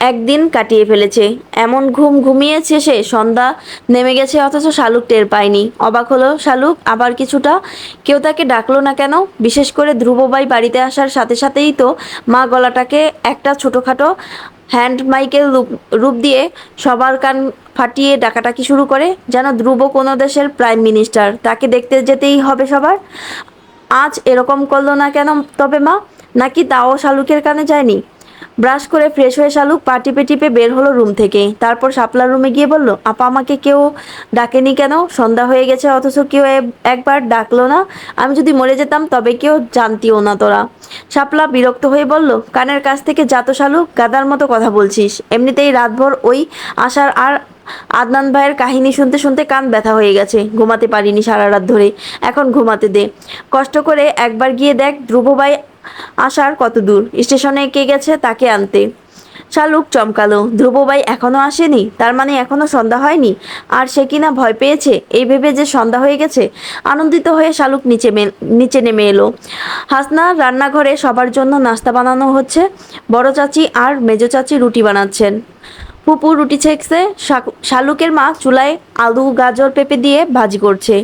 একদিন কাটিয়ে ফেলেছে। এমন ঘুমিয়েছে সে, সন্ধ্যা নেমে গেছে অথচ শালুক টের পায়নি। অবাক হলো শালুক আবার কিছুটা। কেউ তাকে ডাকলো না কেন? বিশেষ করে ধ্রুববাই বাড়িতে আসার সাথে সাথেই তো মা গলাটাকে একটা ছোটোখাটো হ্যান্ড মাইকের রূপ দিয়ে সবার কান ফাটিয়ে ডাকাটাকি শুরু করে, যেন ধ্রুব কোনো দেশের প্রাইম মিনিস্টার, তাকে দেখতে যেতেই হবে সবার। আজ এরকম করলো না কেন তবে মা? নাকি তাও শালুকের কানে যায়নি? ব্রাশ করে ফ্রেশ হয়ে শালুক পা টিপে টিপে বের হলো রুম থেকে। তারপর শাপলার রুমে গিয়ে বলল, আপা আমাকে কেউ ডাকেনি কেন? সন্ধ্যা হয়ে গেছে অথচ কেউ একবার ডাকলো না। আমি যদি মরে যেতাম তবে কেউ জানতিও না তোরা। শাপলা বিরক্ত হয়ে বলল, কানের কাছ থেকে যা তো শালুক, গাদার মতো কথা বলছিস। এমনিতেই রাতভর ওই আশার আর আদনান ভাইয়ের কাহিনী শুনতে শুনতে কান ব্যথা হয়ে গেছে, ঘুমাতে পারিনি সারা রাত ধরে। এখন ঘুমাতে দে। কষ্ট করে একবার গিয়ে দেখ ধ্রুব ভাই আসার কত দূর। স্টেশনে কে গেছে তাকে আনতে। শালুক চমকালো, ধ্রুবভাই এখনো আসেনি? তার মানে এখনো সন্ধ্যা হয়নি? আর সে কিনা ভয় পেয়েছে এই ভেবে যে সন্ধ্যা হয়ে গেছে। আনন্দিত হয়ে শালুক নিচে নেমে এলো। হাসনা রান্নাঘরে সবার জন্য নাস্তা বানানো হচ্ছে। বড় চাচি আর মেজো চাচি রুটি বানাচ্ছেন। ফুপু রুটি ছেঁকছে। শালুকের মা চুলায় আলু গাজর পেঁপে দিয়ে ভাজি করছে।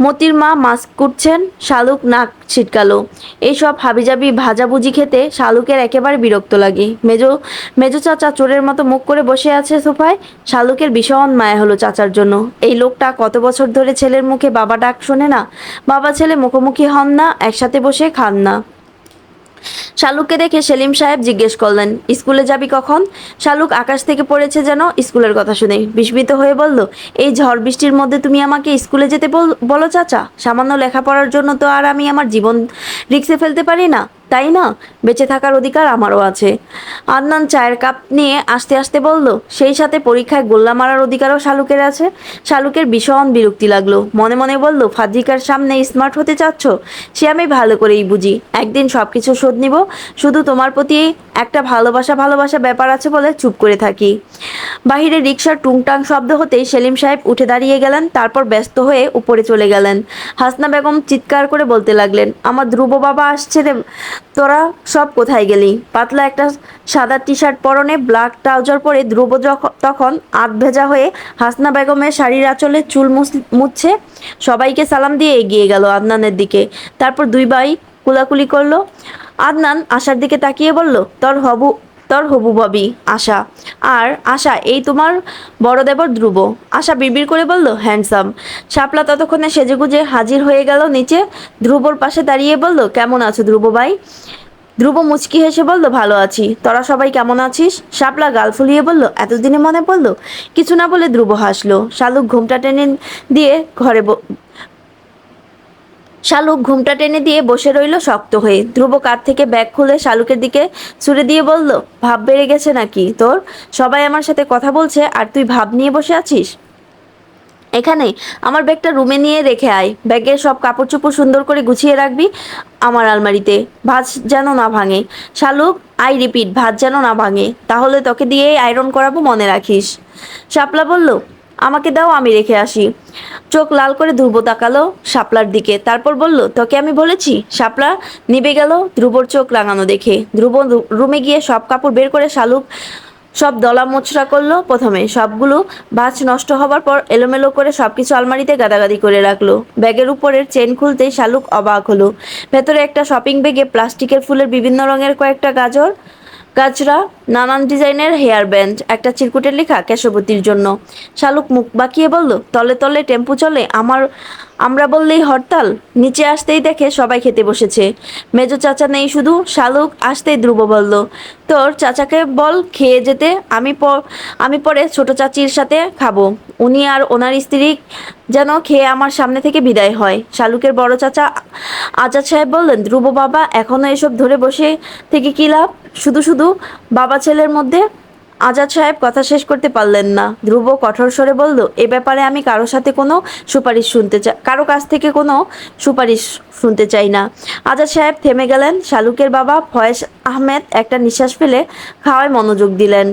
মতির মা মাছ কুটছেন। শালুক নাক ছিটকালো। এইসব হাবিজাবি ভাজাভুজি খেতে শালুকের একেবারে বিরক্ত লাগে। মেজো মেজো চাচা চোরের মতো মুখ করে বসে আছে সোফায়। শালুকের ভীষণ মায়া হলো চাচার জন্য। এই লোকটা কত বছর ধরে ছেলের মুখে বাবা ডাক শোনে না। বাবা ছেলে মুখোমুখি হন না, একসাথে বসে খান না। শালুককে দেখে সেলিম সাহেব জিজ্ঞেস করলেন, স্কুলে যাবি কখন? শালুক আকাশ থেকে পড়েছে যেন স্কুলের কথা শুনে বিস্মিত হয়ে বলল, এই ঝড় বৃষ্টির মধ্যে তুমি আমাকে স্কুলে যেতে বলো চাচা? সামান্য লেখাপড়ার জন্য তো আর আমি আমার জীবন রিস্কে ফেলতে পারি না, তাই না? বেঁচে থাকার অধিকার আমারও আছে। আদনান চায়ের কাপ নিয়ে আস্তে আস্তে বলল, সেই সাথে পরীক্ষায় গোল্লা মারার অধিকারও শালুকের আছে। শালুকের ভীষণ বিরক্তি লাগলো। মনে মনে বলল, ফাজিকার সামনে স্মার্ট হতে চাচ্ছ? সে আমি ভালো করেই বুঝি। একদিন সবকিছু শোধ নিব। শুধু তোমার প্রতি একটা ভালোবাসা ব্যাপার আছে বলে চুপ করে থাকি। বাহিরে রিকশার টুংটাং শব্দ হতেই সেলিম সাহেব উঠে দাঁড়িয়ে গেলেন। তারপর ব্যস্ত হয়ে উপরে চলে গেলেন। হাসনা বেগম চিৎকার করে বলতে লাগলেন, আমার ধ্রুব বাবা আসছে রে, তোরা সব কোথায় গেলি? পাতলা একটা সাদা টি শার্ট পরনে ব্ল্যাক ট্রাউজার পরে ধ্রুব তখন আধ ভেজা হয়ে হাসনা বেগমের শাড়ির আঁচলে চুল মুছছে। সবাইকে সালাম দিয়ে এগিয়ে গেল আদনানের দিকে। তারপর দুই ভাই কুলাকুলি করলো। আদনান আশার দিকে তাকিয়ে বলল, তোর হবু ভাবি আশা। আর আশা, এই তোমার বড় দেবর ধ্রুব। আশা বিড়বিড় করে বলল, হ্যান্ডসাম। শাপলা ততক্ষণে সেজেগুজে হাজির হয়ে গেল নিচে। ধ্রুবর পাশে দাঁড়িয়ে বলল, কেমন আছো ধ্রুব ভাই? ধ্রুব মুচকি হেসে বলল, ভালো আছি। তোরা সবাই কেমন আছিস? শাপলা গাল ফুলিয়ে বলল, এতদিনে মনে পড়লো। কিছু না বলে ধ্রুব হাসলো। শালুক ঘুমটা টেনে দিয়ে বসে রইল শক্ত হয়ে। ধ্রুব কাঁধ থেকে ব্যাগ খুলে শালুকের দিকে ছুড়ে দিয়ে বলল, ভাব বেড়ে গেছে নাকি তোর? সবাই আমার সাথে কথা বলছে আর তুই ভাব নিয়ে বসে আছিস এখানে? আমার ব্যাগটা রুমে নিয়ে রেখে আয়। ব্যাগের সব কাপড় চোপড় সুন্দর করে গুছিয়ে রাখবি আমার আলমারিতে। ভাঁজ যেন না ভাঙে। শালুক, আই রিপিট, ভাঁজ যেন না ভাঙে। তাহলে তোকে দিয়েই আয়রন করাবো, মনে রাখিস। শাপলা বলল, আমাকে দাও, আমি রেখে আসি। চোখ লাল করে ধ্রুব তাকালো শাপলার দিকে। তারপর বলল, তোকে আমি বলেছি। শাপলা নিবে গেল ধ্রুবর চোখ রাঙানো দেখে। ধ্রুব রুমে গিয়ে সব কাপড় বের করে শালুক সব দলা মোচড়া করলো। প্রথমে সবগুলো ভাঁজ নষ্ট হবার পর এলোমেলো করে সবকিছু আলমারিতে গাদাগাদি করে রাখলো। ব্যাগের উপরের চেন খুলতেই শালুক অবাক হলো। ভেতরে একটা শপিং ব্যাগে প্লাস্টিকের ফুলের বিভিন্ন রঙের কয়েকটা গাজরা, নানান ডিজাইনের হেয়ার ব্যান্ড, একটা চিরকুটে লেখা কেশবতীর জন্য। শালুক মুখ বাঁকিয়ে বলল, তলে তলে টেম্পু চলে, আমরা বললেই হরতাল। নিচে আসতেই দেখে সবাই খেতে বসেছে। মেজো চাচা নেই শুধু। শালুক আসতেই ধ্রুব বলল, তোর চাচাকে বল খেয়ে যেতে। আমি পরে ছোট চাচির সাথে খাবো। উনি আর ওনার স্ত্রী যেন খেয়ে আমার সামনে থেকে বিদায় হয়। শালুকের বড় চাচা আজাদ সাহেব বললেন, ধ্রুব বাবা, এখনো এসব ধরে বসে থেকে কি লাভ? শুধু শুধু বাবা ছেলের মধ্যে। আজাদ সাহেব কথা শেষ করতে পারলেন না। ধ্রুব কঠোর স্বরে বলল, এ ব্যাপারে আমি কারো কাছ থেকে কোনো সুপারিশ শুনতে চাই না। আজাদ সাহেব থেমে গেলেন। শালুকের বাবা ফয়েজ আহমেদ একটা নিঃশ্বাস ফেলে খাওয়ায় মনোযোগ দিলেন।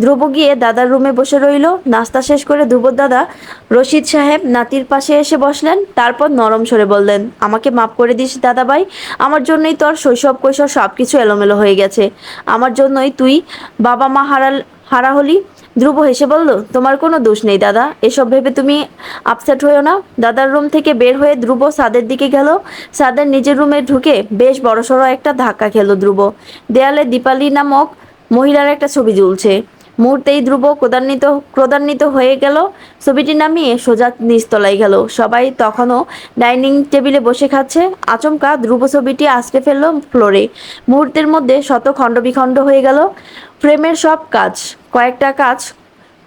ধ্রুব গিয়ে দাদার রুমে বসে রইল। নাস্তা শেষ করে ধ্রুবর দাদা রশিদ সাহেব নাতির পাশে এসে বসলেন। তারপর নরম স্বরে বললেন, আমাকে মাফ করে দিস দাদাভাই। আমার জন্যই তোর শৈশব কৈশোর সব কিছু এলোমেলো হয়ে গেছে। আমার জন্যই তুই বাবা মা হারা হলি। ধ্রুব হেসে বলল, তোমার কোনো দোষ নেই দাদা, এসব ভেবে তুমি আপসেট হয়েও না। দাদার রুম থেকে বের হয়ে ধ্রুব সাদের দিকে গেল। সাদের নিজের রুমে ঢুকে বেশ বড়সড় একটা ধাক্কা খেলো ধ্রুব। দেয়ালে দীপালি নামক মহিলার একটা ছবি ঝুলছে। মুহূর্তেই ধ্রুব ক্রোধান্বিত হয়ে গেল। ছবিটি নামিয়ে সোজা নিচতলায় গেল। সবাই তখনও ডাইনিং টেবিলে বসে খাচ্ছে। আচমকা ধ্রুব ছবিটি আছড়ে ফেলল ফ্লোরে। মুহূর্তের মধ্যে শত খণ্ড বিখণ্ড হয়ে গেল। ফ্রেমের সব কয়েকটা কাজ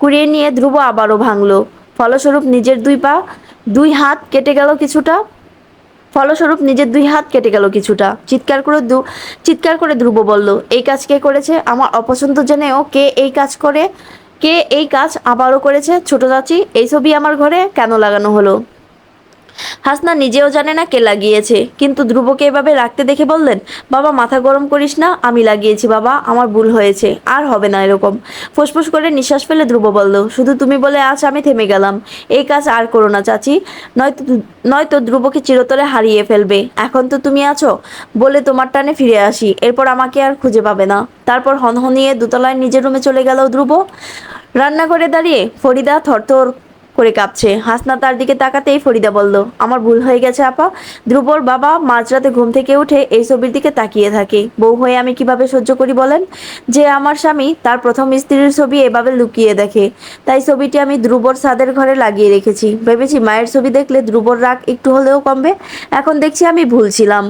কুড়িয়ে নিয়ে ধ্রুব আবারও ভাঙল। ফলস্বরূপ নিজের দুই হাত কেটে গেল কিছুটা। চিৎকার করে ধ্রুব বলল, এই কাজ কে করেছে? আমার অপছন্দ জেনেও কে এই কাজ আবারও করেছে? ছোট চাচি। এই ছবি আমার ঘরে কেন লাগানো হলো? হাসনা নিজেও জানে না কে লাগিয়েছে, কিন্তু ধ্রুবকে এভাবে রাখতে দেখে বললেন, বাবা মাথা গরম করিস না, আমি লাগিয়েছি বাবা, আমার ভুল হয়েছে, আর হবে না এরকম। ফুসফুস করে নিঃশ্বাস ফেলে ধ্রুব বলল, শুধু তুমি বলে আজ আমি থেমে গেলাম, এই কাজ আর করো না চাচি, নয়তো নয়তো ধ্রুবকে চিরতরে হারিয়ে ফেলবে। এখন তো তুমি আছো বলে তোমার টানে ফিরে আসি, এরপর আমাকে আর খুঁজে পাবে না। তারপর হনহনিয়ে দোতলায় নিজের রুমে চলে গেল ধ্রুব। রান্নাঘরে দাঁড়িয়ে ফরিদা থরথর করে কাঁপছে। হাসনা তার দিকে তাকাতেই ফরিদা বলল, আমার ভুল হয়ে গেছে আপা। ধ্রুবর বাবা মাঝরাতে ঘুম থেকে উঠে এই ছবির দিকে তাকিয়ে থাকে। বউ হয়ে আমি কিভাবে সহ্য করি বলেন? যে আমার স্বামী তার প্রথম স্ত্রীর ছবি এভাবে লুকিয়ে দেখে। তাই ছবিটি আমি ধ্রুবর ছাদের ঘরে লাগিয়ে রেখেছি। ভেবেছি মায়ের ছবি দেখলে ধ্রুবর রাগ একটু হলেও কমবে। এখন দেখছি আমি ভুল ছিলাম।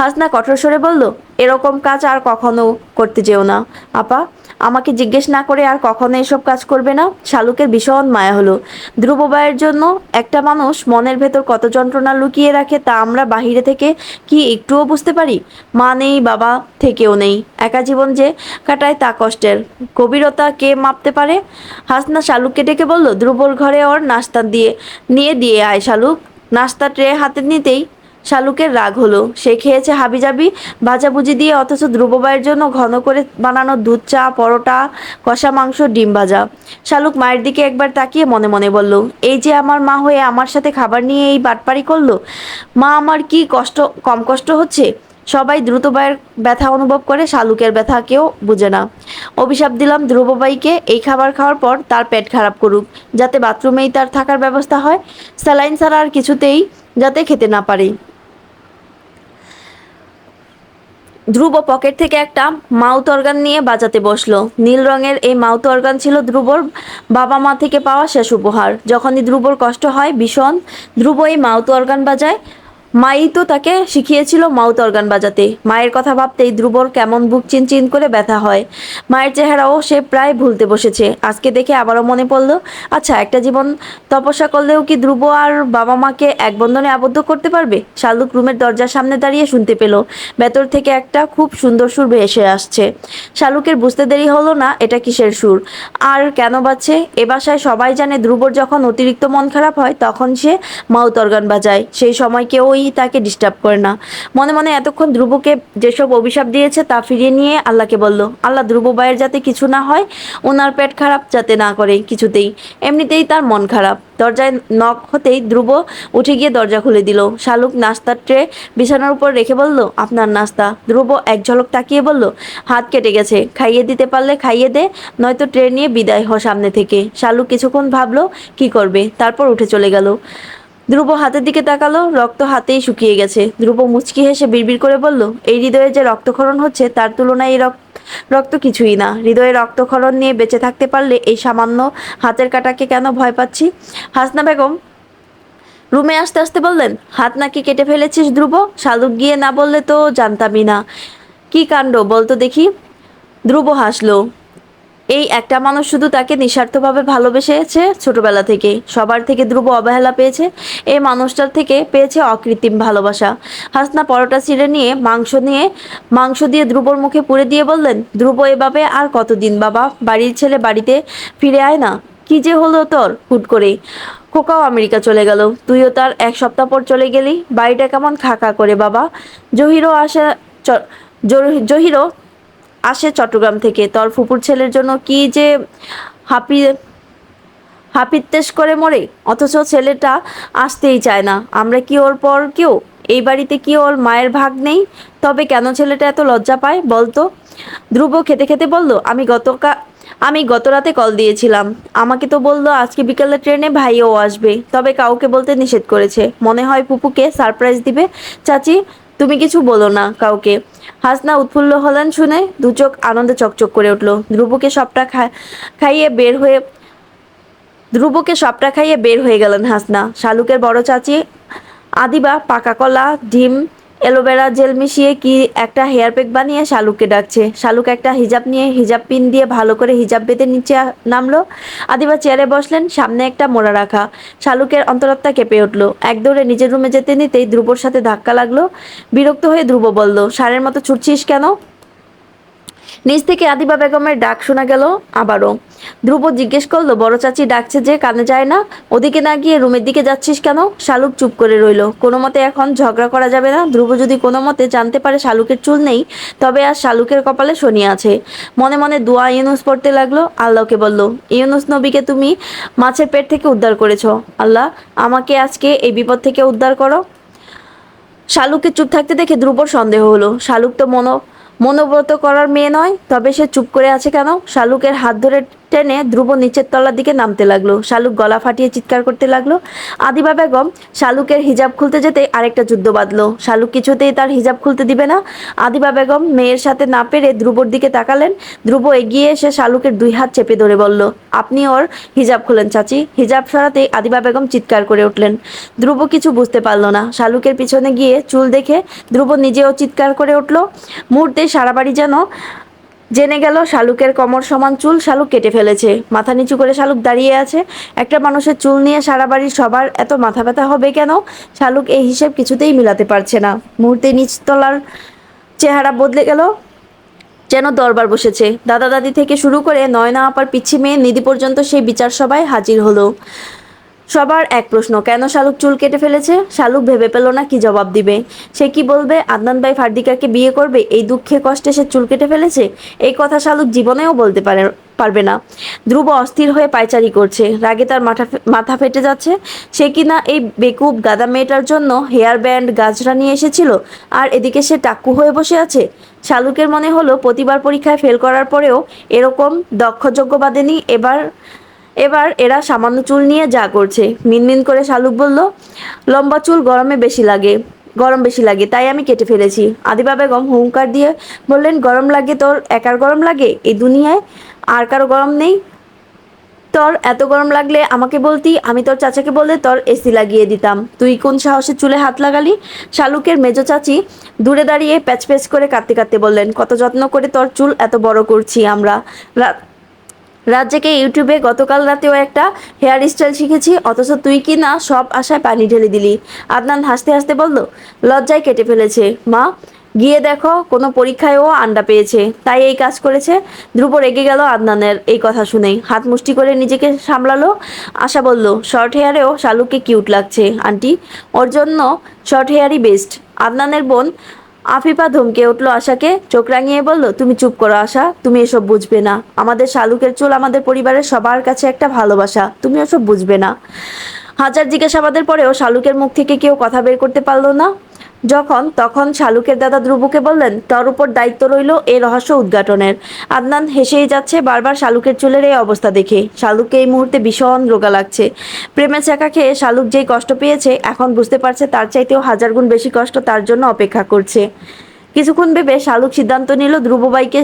হাসনা কঠোর স্বরে বলল, এরকম কাজ আর কখনো করতে যেও না আপা। আমাকে জিজ্ঞেস না করে আর কখনো এসব কাজ করবে না। শালুকের ভীষণ মায়া হলো। ধ্রুব ভাইয়ের জন্য একটা মানুষ মনের ভেতর কত যন্ত্রণা লুকিয়ে রাখে তা আমরা বাহিরে থেকে কি একটুও বুঝতে পারি? মা নেই, বাবা থেকেও নেই, একা জীবন যে কাটায় তা কষ্টের গভীরতা কে মাপতে পারে? হাসনা শালুককে ডেকে বলল, ধ্রুবর ঘরে ওর নাস্তা দিয়ে আয় শালুক। নাস্তা ট্রে হাতে নিতেই শালুকের রাগ হলো। সে খেয়েছে হাবিজাবি ভাজাভুজি দিয়ে, অথচ ধ্রুববাইয়ের জন্য ঘন করে বানানো দুধ চা, পরোটা, কষা মাংস, ডিম ভাজা। শালুক মায়ের দিকে একবার তাকিয়ে মনে মনে বলল, এই যে আমার মা হয়ে আমার সাথে খাবার নিয়ে এই বাটপারি করলো। মা আমার কি কম কষ্ট হচ্ছে? সবাই দ্রুতবাইয়ের ব্যথা অনুভব করে, শালুকের ব্যথা কেউ বুঝে না। অভিশাপ দিলাম ধ্রুববাইকে, এই খাবার খাওয়ার পর তার পেট খারাপ করুক, যাতে বাথরুমেই তার থাকার ব্যবস্থা হয়, স্যালাইন ছাড়া আর কিছুতেই যাতে খেতে না পারে। ধ্রুব পকেট থেকে একটা মাউথ অর্গান নিয়ে বাজাতে বসলো। নীল রঙের এই মাউথ অর্গান ছিল ধ্রুবর বাবা মা থেকে পাওয়া শেষ উপহার। যখনই ধ্রুবর কষ্ট হয় ভীষণ, ধ্রুব এই মাউথ অর্গান বাজায়। মাই তো তাকে শিখিয়েছিল মাউথ অর্গান বাজাতে। মায়ের কথা ভাবতেই ধ্রুবর কেমন বুক চিনচিন করে ব্যথা হয়। মায়ের চেহারাও সে প্রায় ভুলতে বসেছে। আজকে দেখে আবারও মনে পড়লো, আচ্ছা একটা জীবন তপস্যা করলেও কি ধ্রুব আর বাবা মাকে এক বন্ধনে আবদ্ধ করতে পারবে? শালুক রুমের দরজার সামনে দাঁড়িয়ে শুনতে পেল ভেতর থেকে একটা খুব সুন্দর সুর ভেসে আসছে। শালুকের বুঝতে দেরি হলো না এটা কিসের সুর আর কেন বাজছে। এ বাসায় সবাই জানে ধ্রুবর যখন অতিরিক্ত মন খারাপ হয় তখন সে মাউথ অর্গান বাজায়। সেই সময় কেউই তাকে ডিস্টার্ব করে না। মনে মনে এতক্ষণ ধ্রুবকে যেসব অভিশাপ দিয়েছে তা ফিরিয়ে নিয়ে আল্লাহকে বলল, আল্লাহ ধ্রুব ভাইয়ের যাতে কিছু না হয়, ওনার পেট খারাপ যাতে না করে কিছুতেই, এমনিতেই তার মন খারাপ। দরজায় নক হতেই ধ্রুব উঠে গিয়ে দরজা খুলে দিল। শালুক নাস্তার ট্রে বিছানার উপর রেখে বলল, আপনার নাস্তা। ধ্রুব এক ঝলক তাকিয়ে বলল, হাত কেটে গেছে, খাইয়ে দিতে পারলে খাইয়ে দে, নয়তো ট্রে নিয়ে বিদায় হ সামনে থেকে। শালুক কিছুক্ষণ ভাবলো কি করবে, তারপর উঠে চলে গেল। ধ্রুব হাতের দিকে তাকালো, রক্ত হাতেই শুকিয়ে গেছে। ধ্রুব মুচকি হেসে বিড়বিড় করে বলল, এই হৃদয়ে যে রক্তক্ষরণ হচ্ছে তার তুলনায় এই রক্ত কিছুই না। হৃদয়ে রক্তক্ষরণ নিয়ে বেঁচে থাকতে পারলে এই সামান্য হাতের কাটাকে কেন ভয় পাচ্ছি? হাসনা বেগম রুমে আসতে আসতে বললেন, হাত নাকি কেটে ফেলেছিস ধ্রুব? শালুক গিয়ে না বললে তো জানতামই না। কি কাণ্ড বলতো দেখি। ধ্রুব হাসলো। এই একটা মানুষ শুধু তাকে নিঃস্বার্থভাবে ভালোবেসেছে ছোটবেলা থেকে। সবার থেকে ধ্রুব অবহেলা পেয়েছে, এই মানুষটার থেকে পেয়েছে অকৃত্রিম ভালোবাসা। হাসনা পরোটা ছিঁড়ে নিয়ে মাংস দিয়ে ধ্রুবর মুখে পুরে দিয়ে বললেন, ধ্রুব এভাবে আর কতদিন বাবা? বাড়ির ছেলে বাড়িতে ফিরে আয় না। কি যে হলো তোর হুট করে? খোকাও আমেরিকা চলে গেল, তুইও তার এক সপ্তাহ পর চলে গেলি। বাড়িটা কেমন খা খা করে বাবা। জহিরও আসে জহিরও আসে চট্টগ্রাম থেকে। তোর ফুপুর ছেলের জন্য কি যে হাপি হাপিত্তেশ করে মরে, অথচ ছেলেটা আসতেই চায় না। আমরা কি ওর পর কেউ? এই বাড়িতে কি ওর মায়ের ভাগ নেই? তবে কেন ছেলেটা এত লজ্জা পায় বলতো? ধ্রুব খেতে খেতে বলল, আমি গত রাতে কল দিয়েছিলাম। আমাকে তো বললো আজকে বিকেলে ট্রেনে ভাইও আসবে, তবে কাউকে বলতে নিষেধ করেছে। মনে হয় ফুপুকে সারপ্রাইজ দিবে। চাচি তুমি কিছু বলো না কাউকে। হাসনা উৎফুল্ল হলেন শুনে, দু চোখ আনন্দে চকচক করে উঠল। খাইয়ে বের হয়ে সবটা খাইয়ে বের হয়ে গেলেন হাসনা। শালুকের বড় চাচি আদিবা পাকা কলা, ডিম, অ্যালোভেরা জেল মিশিয়ে কি একটা হেয়ার প্যাক বানিয়ে শালুককে ডাকছে। শালুক একটা হিজাব নিয়ে হিজাব পিন দিয়ে ভালো করে হিজাব বেঁধে নিচে নামলো। আদিবা চেয়ারে বসলেন, সামনে একটা মোড়া রাখা। শালুকের অন্তরাত্মা কেঁপে উঠলো। এক দৌড়ে নিজের রুমে যেতে নিতেই ধ্রুবর সাথে ধাক্কা লাগলো। বিরক্ত হয়ে ধ্রুব বলল, ষাঁড়ের মতো ছুটছিস কেন? নিচ থেকে আদিবা বেগমের ডাক শোনা গেল আবারও। ধ্রুব জিজ্ঞেস করলো, বড় চাচি ডাকছে যে, কানে যায় না? ওদিকে না গিয়ে রুমের দিকে যাচ্ছিস কেন? শালুক চুপ করে রইল। কোনো মতে এখন ঝগড়া করা যাবে না। ধ্রুব যদি কোনো মতে জানতে পারে শালুকের চুল নেই, তবে আর শালুকের কপালে শনি আছে। মনে মনে দোয়া ইউনুস পড়তে লাগলো। আল্লাহকে বলল, ইউনুস নবীকে তুমি মাছের পেট থেকে উদ্ধার করেছ। আল্লাহ, আমাকে আজকে এই বিপদ থেকে উদ্ধার করো। শালুককে চুপ থাকতে দেখে ধ্রুবর সন্দেহ হলো। শালুক তো মনোব্রত করার মেয়ে নয়, তবে সে চুপ করে আছে কেন? শালুকের হাত ধরে টেনে ধ্রুব নিচের তলার দিকে নামতে লাগলো। শালুক গলা ফাটিয়ে চিৎকার করতে লাগলো। আদিবা বেগম শালুকের হিজাব খুলতে যেতে আরেকটা যুদ্ধ বাঁধলো। শালুক কিছুতেই তার হিজাব খুলতে দিবে না। আদিবা বেগম মেয়ের সাথে না পেরে ধ্রুবর দিকে তাকালেন। ধ্রুব এগিয়ে এসে শালুকের দুই হাত চেপে ধরে বলল, আপনি ওর হিজাব খুলেন চাচি। হিজাব সরাতেই আদিবা বেগম চিৎকার করে উঠলেন। ধ্রুব কিছু বুঝতে পারল না। শালুকের পিছনে গিয়ে চুল দেখে ধ্রুব নিজেও চিৎকার করে উঠল। মুহূর্তে সারা বাড়ি যেন জেনে গেল শালুকের কোমর সমান চুল শালুক কেটে ফেলেছে। মাথা নিচু করে শালুক দাঁড়িয়ে আছে। একটা মানুষের চুল নিয়ে সারা বাড়ির সবার এত মাথা ব্যথা হবে কেন? শালুক এই হিসেব কিছুতেই মিলাতে পারছে না। মুহূর্তে নিচতলার চেহারা বদলে গেল, যেন দরবার বসেছে। দাদা দাদি থেকে শুরু করে নয়না আপার পিচ্ছি মেয়ে নিধি পর্যন্ত সেই বিচার সভায় হাজির হলো। সবার এক প্রশ্ন, কেন শালুক চুল কেটে ফেলেছে? শালুক ভেবে পেল না কি জবাব দিবে। সে কি বলবে? আদনান ভাই ফার্দিকাকে বিয়ে করবে, এই দুঃখে কষ্টে সে চুল কেটে ফেলেছে? এই কথা শালুক জীবনেও বলতে পারবে না। ধ্রুব অস্থির হয়ে পায়চারি করছে। রাগে তার মাথা ফেটে যাচ্ছে। সে কিনা এই বেকুব গাদা মেয়েটার জন্য হেয়ার ব্যান্ড গাজরা নিয়ে এসেছিল, আর এদিকে সে টাক্কু হয়ে বসে আছে। শালুকের মনে হলো প্রতিবার পরীক্ষায় ফেল করার পরেও এরকম দক্ষযজ্ঞ বাঁধেনি। এবার এরা সামান্য চুল নিয়ে যা করছে। মিনমিন করে শালুক বলল, লম্বা চুল গরম বেশি লাগে, তাই আমি কেটে ফেলেছি। আদিবা বেগম হুঙ্কার দিয়ে বললেন, গরম লাগে তোর একার গরম লাগে? এই দুনিয়ায় আর কারো গরম নেই? তোর এত গরম লাগলে আমাকে বলতি, আমি তোর চাচাকে বলে তোর এসি লাগিয়ে দিতাম। তুই কোন সাহসে চুলে হাত লাগালি? শালুকের মেজো চাচি দূরে দাঁড়িয়ে প্যাচ প্যাচ করে কাঁদতে কাঁদতে বললেন, কত যত্ন করে তোর চুল এত বড় করছি আমরা। রাত জেগে ইউটিউবে গতকাল রাতেও একটা হেয়ার স্টাইল শিখেছি, অথচ তুই কি না সব আশায় পানি ঢেলে দিলি। আদনান হাসতে হাসতে বলল, লজ্জায় কেটে ফেলেছে মা, গিয়ে দেখো কোনো পরীক্ষায় ও আন্ডা পেয়েছে, তাই এই কাজ করেছে। ধ্রুব রেগে গেল আদনানের এই কথা শুনেই। হাত মুষ্টি করে নিজেকে সামলালো। আশা বলল, শর্ট হেয়ারেও শালুককে কিউট লাগছে আন্টি, ওর জন্য শর্ট হেয়ারই বেস্ট। আদনানের বোন আফিফা ধমকে উঠল আশাকে, চোখ রাঙিয়ে বলল, তুমি চুপ করো আশা, তুমি এসব বুঝবে না। আমাদের শালুকের চুল আমাদের পরিবারের সবার কাছে একটা ভালোবাসা, তুমি ওসব বুঝবে না। হাজার জিজ্ঞাসাবাদের পরেও শালুকের মুখ থেকে কেউ কথা বের করতে পারল না। তখন শালুকের দাদা ধ্রুবকে বললেন, তোর উপর দায়িত্ব রইল এই রহস্য উদ্ঘাটনের। আদনান হেসেই যাচ্ছে বারবার শালুকের চুলের এই অবস্থা দেখে। শালুককে এই মুহূর্তে ভীষণ রোগা লাগছে। প্রেমের চাকা খেয়ে শালুক যেই কষ্ট পেয়েছে, এখন বুঝতে পারছে তার চাইতেও হাজার গুণ বেশি কষ্ট তার জন্য অপেক্ষা করছে। কিছুক্ষণ ভেবে শালুক সিদ্ধান্ত নিল ধ্রুবভাইকে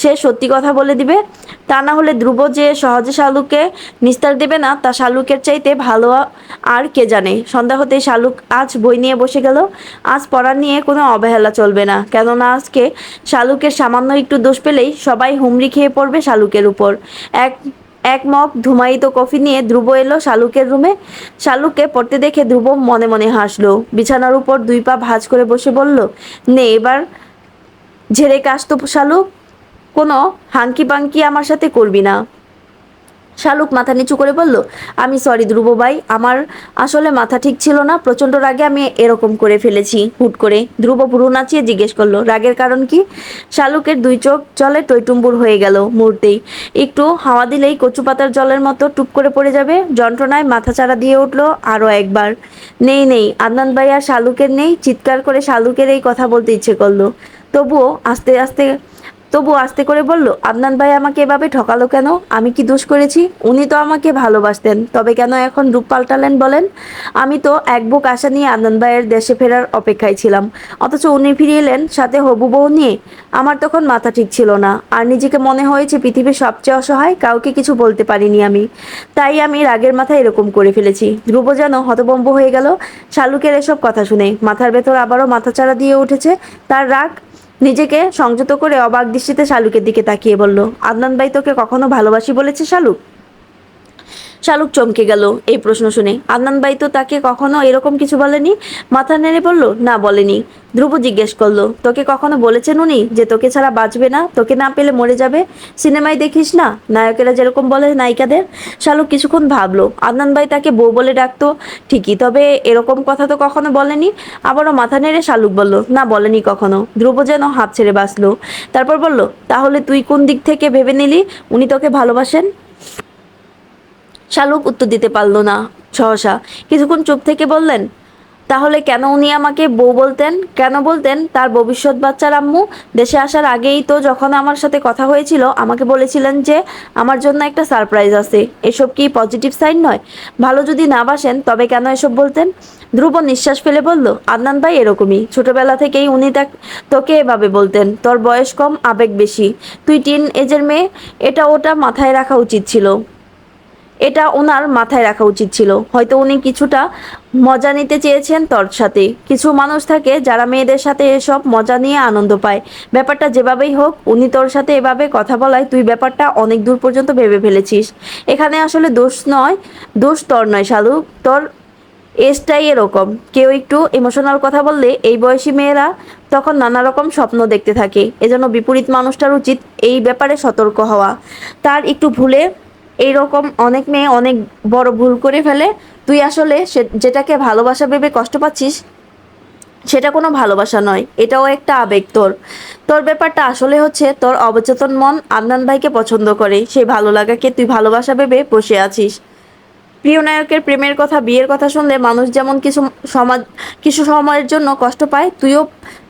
সে সত্যি কথা বলে দিবে। তা না হলে ধ্রুব যে সহজে শালুককে নিস্তার দেবে না, তা শালুকের চাইতে ভালো আর কে জানে। সন্ধ্যা হতে শালুক আজ বই নিয়ে বসে গেল। আজ পড়া নিয়ে কোনো অবহেলা চলবে না, কেননা আজকে শালুকের সামান্য একটু দোষ পেলেই সবাই হুমড়ি খেয়ে পড়বে শালুকের উপর। এক এক মগ ধুমায়িত কফি নিয়ে ধ্রুব এলো শালুকের রুমে। শালুককে পড়তে দেখে ধ্রুব মনে মনে হাসলো। বিছানার উপর দুই পা ভাঁজ করে বসে বলল, নে এবার ঝেড়ে কাশ তো শালুক, কোনো হাঙ্কি পাঙ্কি আমার সাথে করবি না। শালুক মাথা নিচু করে বলল, আমি সরি ধ্রুব ভাই, আমার আসলে মাথা ঠিক ছিল না, প্রচণ্ড রাগে আমি এরকম করে ফেলেছি হুট করে। ধ্রুব ভ্রু নাচিয়ে জিজ্ঞেস করলো, রাগের কারণ কি? শালুকের দুই চোখ জলে টইটুম্বুর হয়ে গেল মুহূর্তেই। একটু হাওয়া দিলেই কচু পাতার জলের মতো টুপ করে পড়ে যাবে। যন্ত্রণায় মাথা চাড়া দিয়ে উঠলো আরও একবার। নেই আদনান ভাই আর শালুকের নেই। চিৎকার করে শালুকের এই কথা বলতে ইচ্ছে করলো। তবুও আস্তে করে বলল, আদনান ভাই আমাকে এভাবে ঠকালো কেন? আমি কি দোষ করেছি? উনি তো আমাকে ভালোবাসতেন, তবে কেন এখন রূপ পাল্টালেন বলেন? আমি তো এক বুক আশা নিয়ে আদনান ভাইয়ের দেশে ফেরার অপেক্ষায় ছিলাম, অথচ উনি ফিরে এলেন সাথে হবু বউ নিয়ে। আমার তখন মাথা ঠিক ছিল না, আর নিজেকে মনে হয়েছে পৃথিবীর সবচেয়ে অসহায়, কাউকে কিছু বলতে পারিনি আমি, তাই আমি রাগের মাথায় এরকম করে ফেলেছি। ধ্রুব যেন হতভম্ব হয়ে গেল শালুকের এসব কথা শুনে। মাথার ভেতর আবারও মাথাচাড়া দিয়ে উঠেছে তার রাগ। নিজেকে সংযত করে অবাক দৃষ্টিতে শালুকের দিকে তাকিয়ে বলল, আদনান ভাই তোকে কখনো ভালোবাসি বলেছে শালুক? শালুক চমকে গেল এই প্রশ্ন শুনে। আদনান ভাই তো তাকে কখনো এরকম কিছু বলেনি। মাথা নেড়ে বলল, না বলেনি। ধ্রুব জিজ্ঞেস করলো, তোকে কখনো বলেছেন উনি যে তোকে ছাড়া বাঁচবে না, তোকে না পেলে মরে যাবে? সিনেমায় দেখিস না নায়কেরা যেরকম বলে নায়িকাদের? শালুক কিছুক্ষণ ভাবলো। আদনান ভাই তাকে বউ বলে ডাকতো ঠিকই, তবে এরকম কথা তো কখনো বলেনি। আবারও মাথা নেড়ে শালুক বলল, না বলেনি কখনো। ধ্রুব যেন হাঁপ ছেড়ে বাঁচলো। তারপর বলল, তাহলে তুই কোন দিক থেকে ভেবে নিলি উনি তোকে ভালোবাসেন? শালুক উত্তর দিতে পারল না সহসা। কিছুক্ষণ চুপ থেকে বললেন, তাহলে কেন উনি আমাকে বউ বলতেন? কেন বলতেন? তার ভবিষ্যৎ বাচ্চার আম্মু দেশে আসার আগেই তো যখন আমার সাথে কথা হয়েছিল আমাকে বলেছিলেন যে আমার জন্য একটা সারপ্রাইজ আছে। এসব কি পজিটিভ সাইন নয়? ভালো যদি না বাসেন তবে কেন এসব বলতেন? ধ্রুব নিঃশ্বাস ফেলে বলল, আদনান ভাই এরকমই, ছোটবেলা থেকেই উনি তোকে এভাবে বলতেন। তোর বয়স কম, আবেগ বেশি, তুই টিন এজের মেয়ে, এটা ওটা মাথায় রাখা উচিত ছিল। এটা ওনার মাথায় রাখা উচিত ছিল। হয়তো উনি কিছুটা মজা নিতে চেয়েছেন তোর সাথে। কিছু মানুষ থাকে যারা মেয়েদের সাথে এসব মজা নিয়ে আনন্দ পায়। ব্যাপারটা যেভাবেই হোক, উনি তোর সাথে এভাবে কথা বলায় তুই ব্যাপারটা অনেক দূর পর্যন্ত ভেবে ফেলেছিস। এখানে আসলে দোষ নয়, দোষ তোর নয় শালুক, তোর এজটাই এরকম। কেউ একটু ইমোশনাল কথা বললে এই বয়সী মেয়েরা তখন নানা রকম স্বপ্ন দেখতে থাকে। এজন্য বিপরীত মানুষটার উচিত এই ব্যাপারে সতর্ক হওয়া। তার একটু ভুলে এইরকম অনেক মেয়ে অনেক বড় ভুল করে ফেলে। তুই আসলে যেটাকে ভালোবাসা ভেবে কষ্ট পাচ্ছিস সেটা কোনো ভালোবাসা নয়, এটাও একটা আবেগ। তোর তোর ব্যাপারটা আসলে হচ্ছে তোর অবচেতন মন আদনান ভাইকে পছন্দ করে, সেই ভালো লাগাকে তুই ভালোবাসা ভেবে বসে আছিস। প্রিয় নায়কের প্রেমের কথা, বিয়ের কথা শুনলে মানুষ যেমন কিছু সময়ের জন্য কষ্ট পায়, তুইও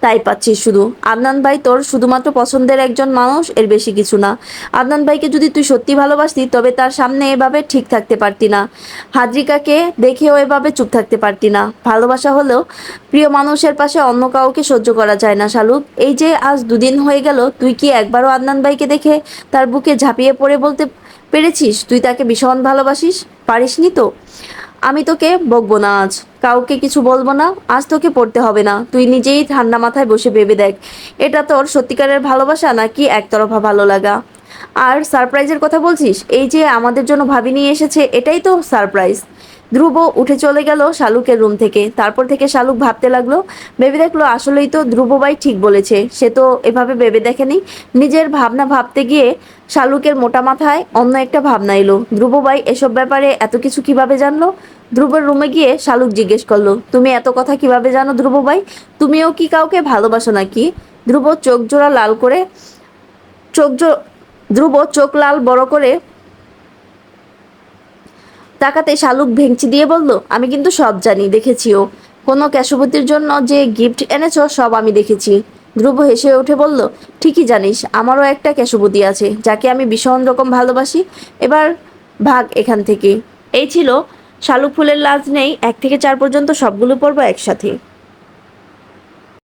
তাই পাচ্ছিস শুধু। আদনান ভাই তোর শুধুমাত্র পছন্দের একজন মানুষ, এর বেশি কিছু না। আদনান ভাইকে যদি তুই সত্যি ভালোবাসতি তবে তার সামনে এভাবে ঠিক থাকতে পারতি না। হাজরিকাকে দেখেও এভাবে চুপ থাকতে পারতি না। ভালোবাসা হলেও প্রিয় মানুষের পাশে অন্য কাউকে সহ্য করা যায় না শালুক। এই যে আজ দুদিন হয়ে গেল, তুই কি একবারও আদনান ভাইকে দেখে তার বুকে ঝাঁপিয়ে পড়ে বলতে পেরেছিস তুই তাকে ভীষণ ভালোবাসিস? পারিসনি তো। আমি তোকে বকবো না আজ, কাউকে কিছু বলবো না। আজ তোকে পড়তে হবে না, তুই নিজেই ঠান্ডা মাথায় বসে ভেবে দেখ, এটা তোর সত্যিকারের ভালোবাসা নাকি একতরফা ভালো লাগা? আর সারপ্রাইজের কথা বলছিস, এই যে আমাদের জন্য ভাবি নিয়ে এসেছে, এটাই তো সারপ্রাইজ। ধ্রুব উঠে চলে গেল শালুকের রুম থেকে। তারপর থেকে শালুক ভাবতে লাগলো, ভেবে দেখলো আসলেই তো ধ্রুববাই ঠিক বলেছে। সে তো এভাবে ভেবে দেখেনি। নিজের ভাবনা ভাবতে গিয়ে শালুকের মোটা মাথায় অন্য একটা ভাবনা এলো। ধ্রুববাই এসব ব্যাপারে এত কিছু কিভাবে জানলো? ধ্রুবের রুমে গিয়ে শালুক জিজ্ঞেস করলো, তুমি এত কথা কিভাবে জানো ধ্রুববাই? তুমিও কি কাউকে ভালোবাসো নাকি? ধ্রুব চোখ জোড়া লাল করে চোখ জো- ধ্রুব চোখ লাল বড় করে তাকাতে শালুক ভেঙচি দিয়ে বলল, আমি কিন্তু সব জানি, দেখেছিও। কোনো ক্যাশবতীর জন্য যে গিফট এনেছো সব আমি দেখেছি। ধ্রুব হেসে উঠে বলল, ঠিকই জানিস, আমারও একটা ক্যাশবতী আছে যাকে আমি ভীষণ রকম ভালোবাসি। এবার ভাগ এখান থেকে। এই ছিল শালুক ফুলের লাজ নেই 1 থেকে 4 পর্যন্ত সবগুলো পর্ব একসাথে।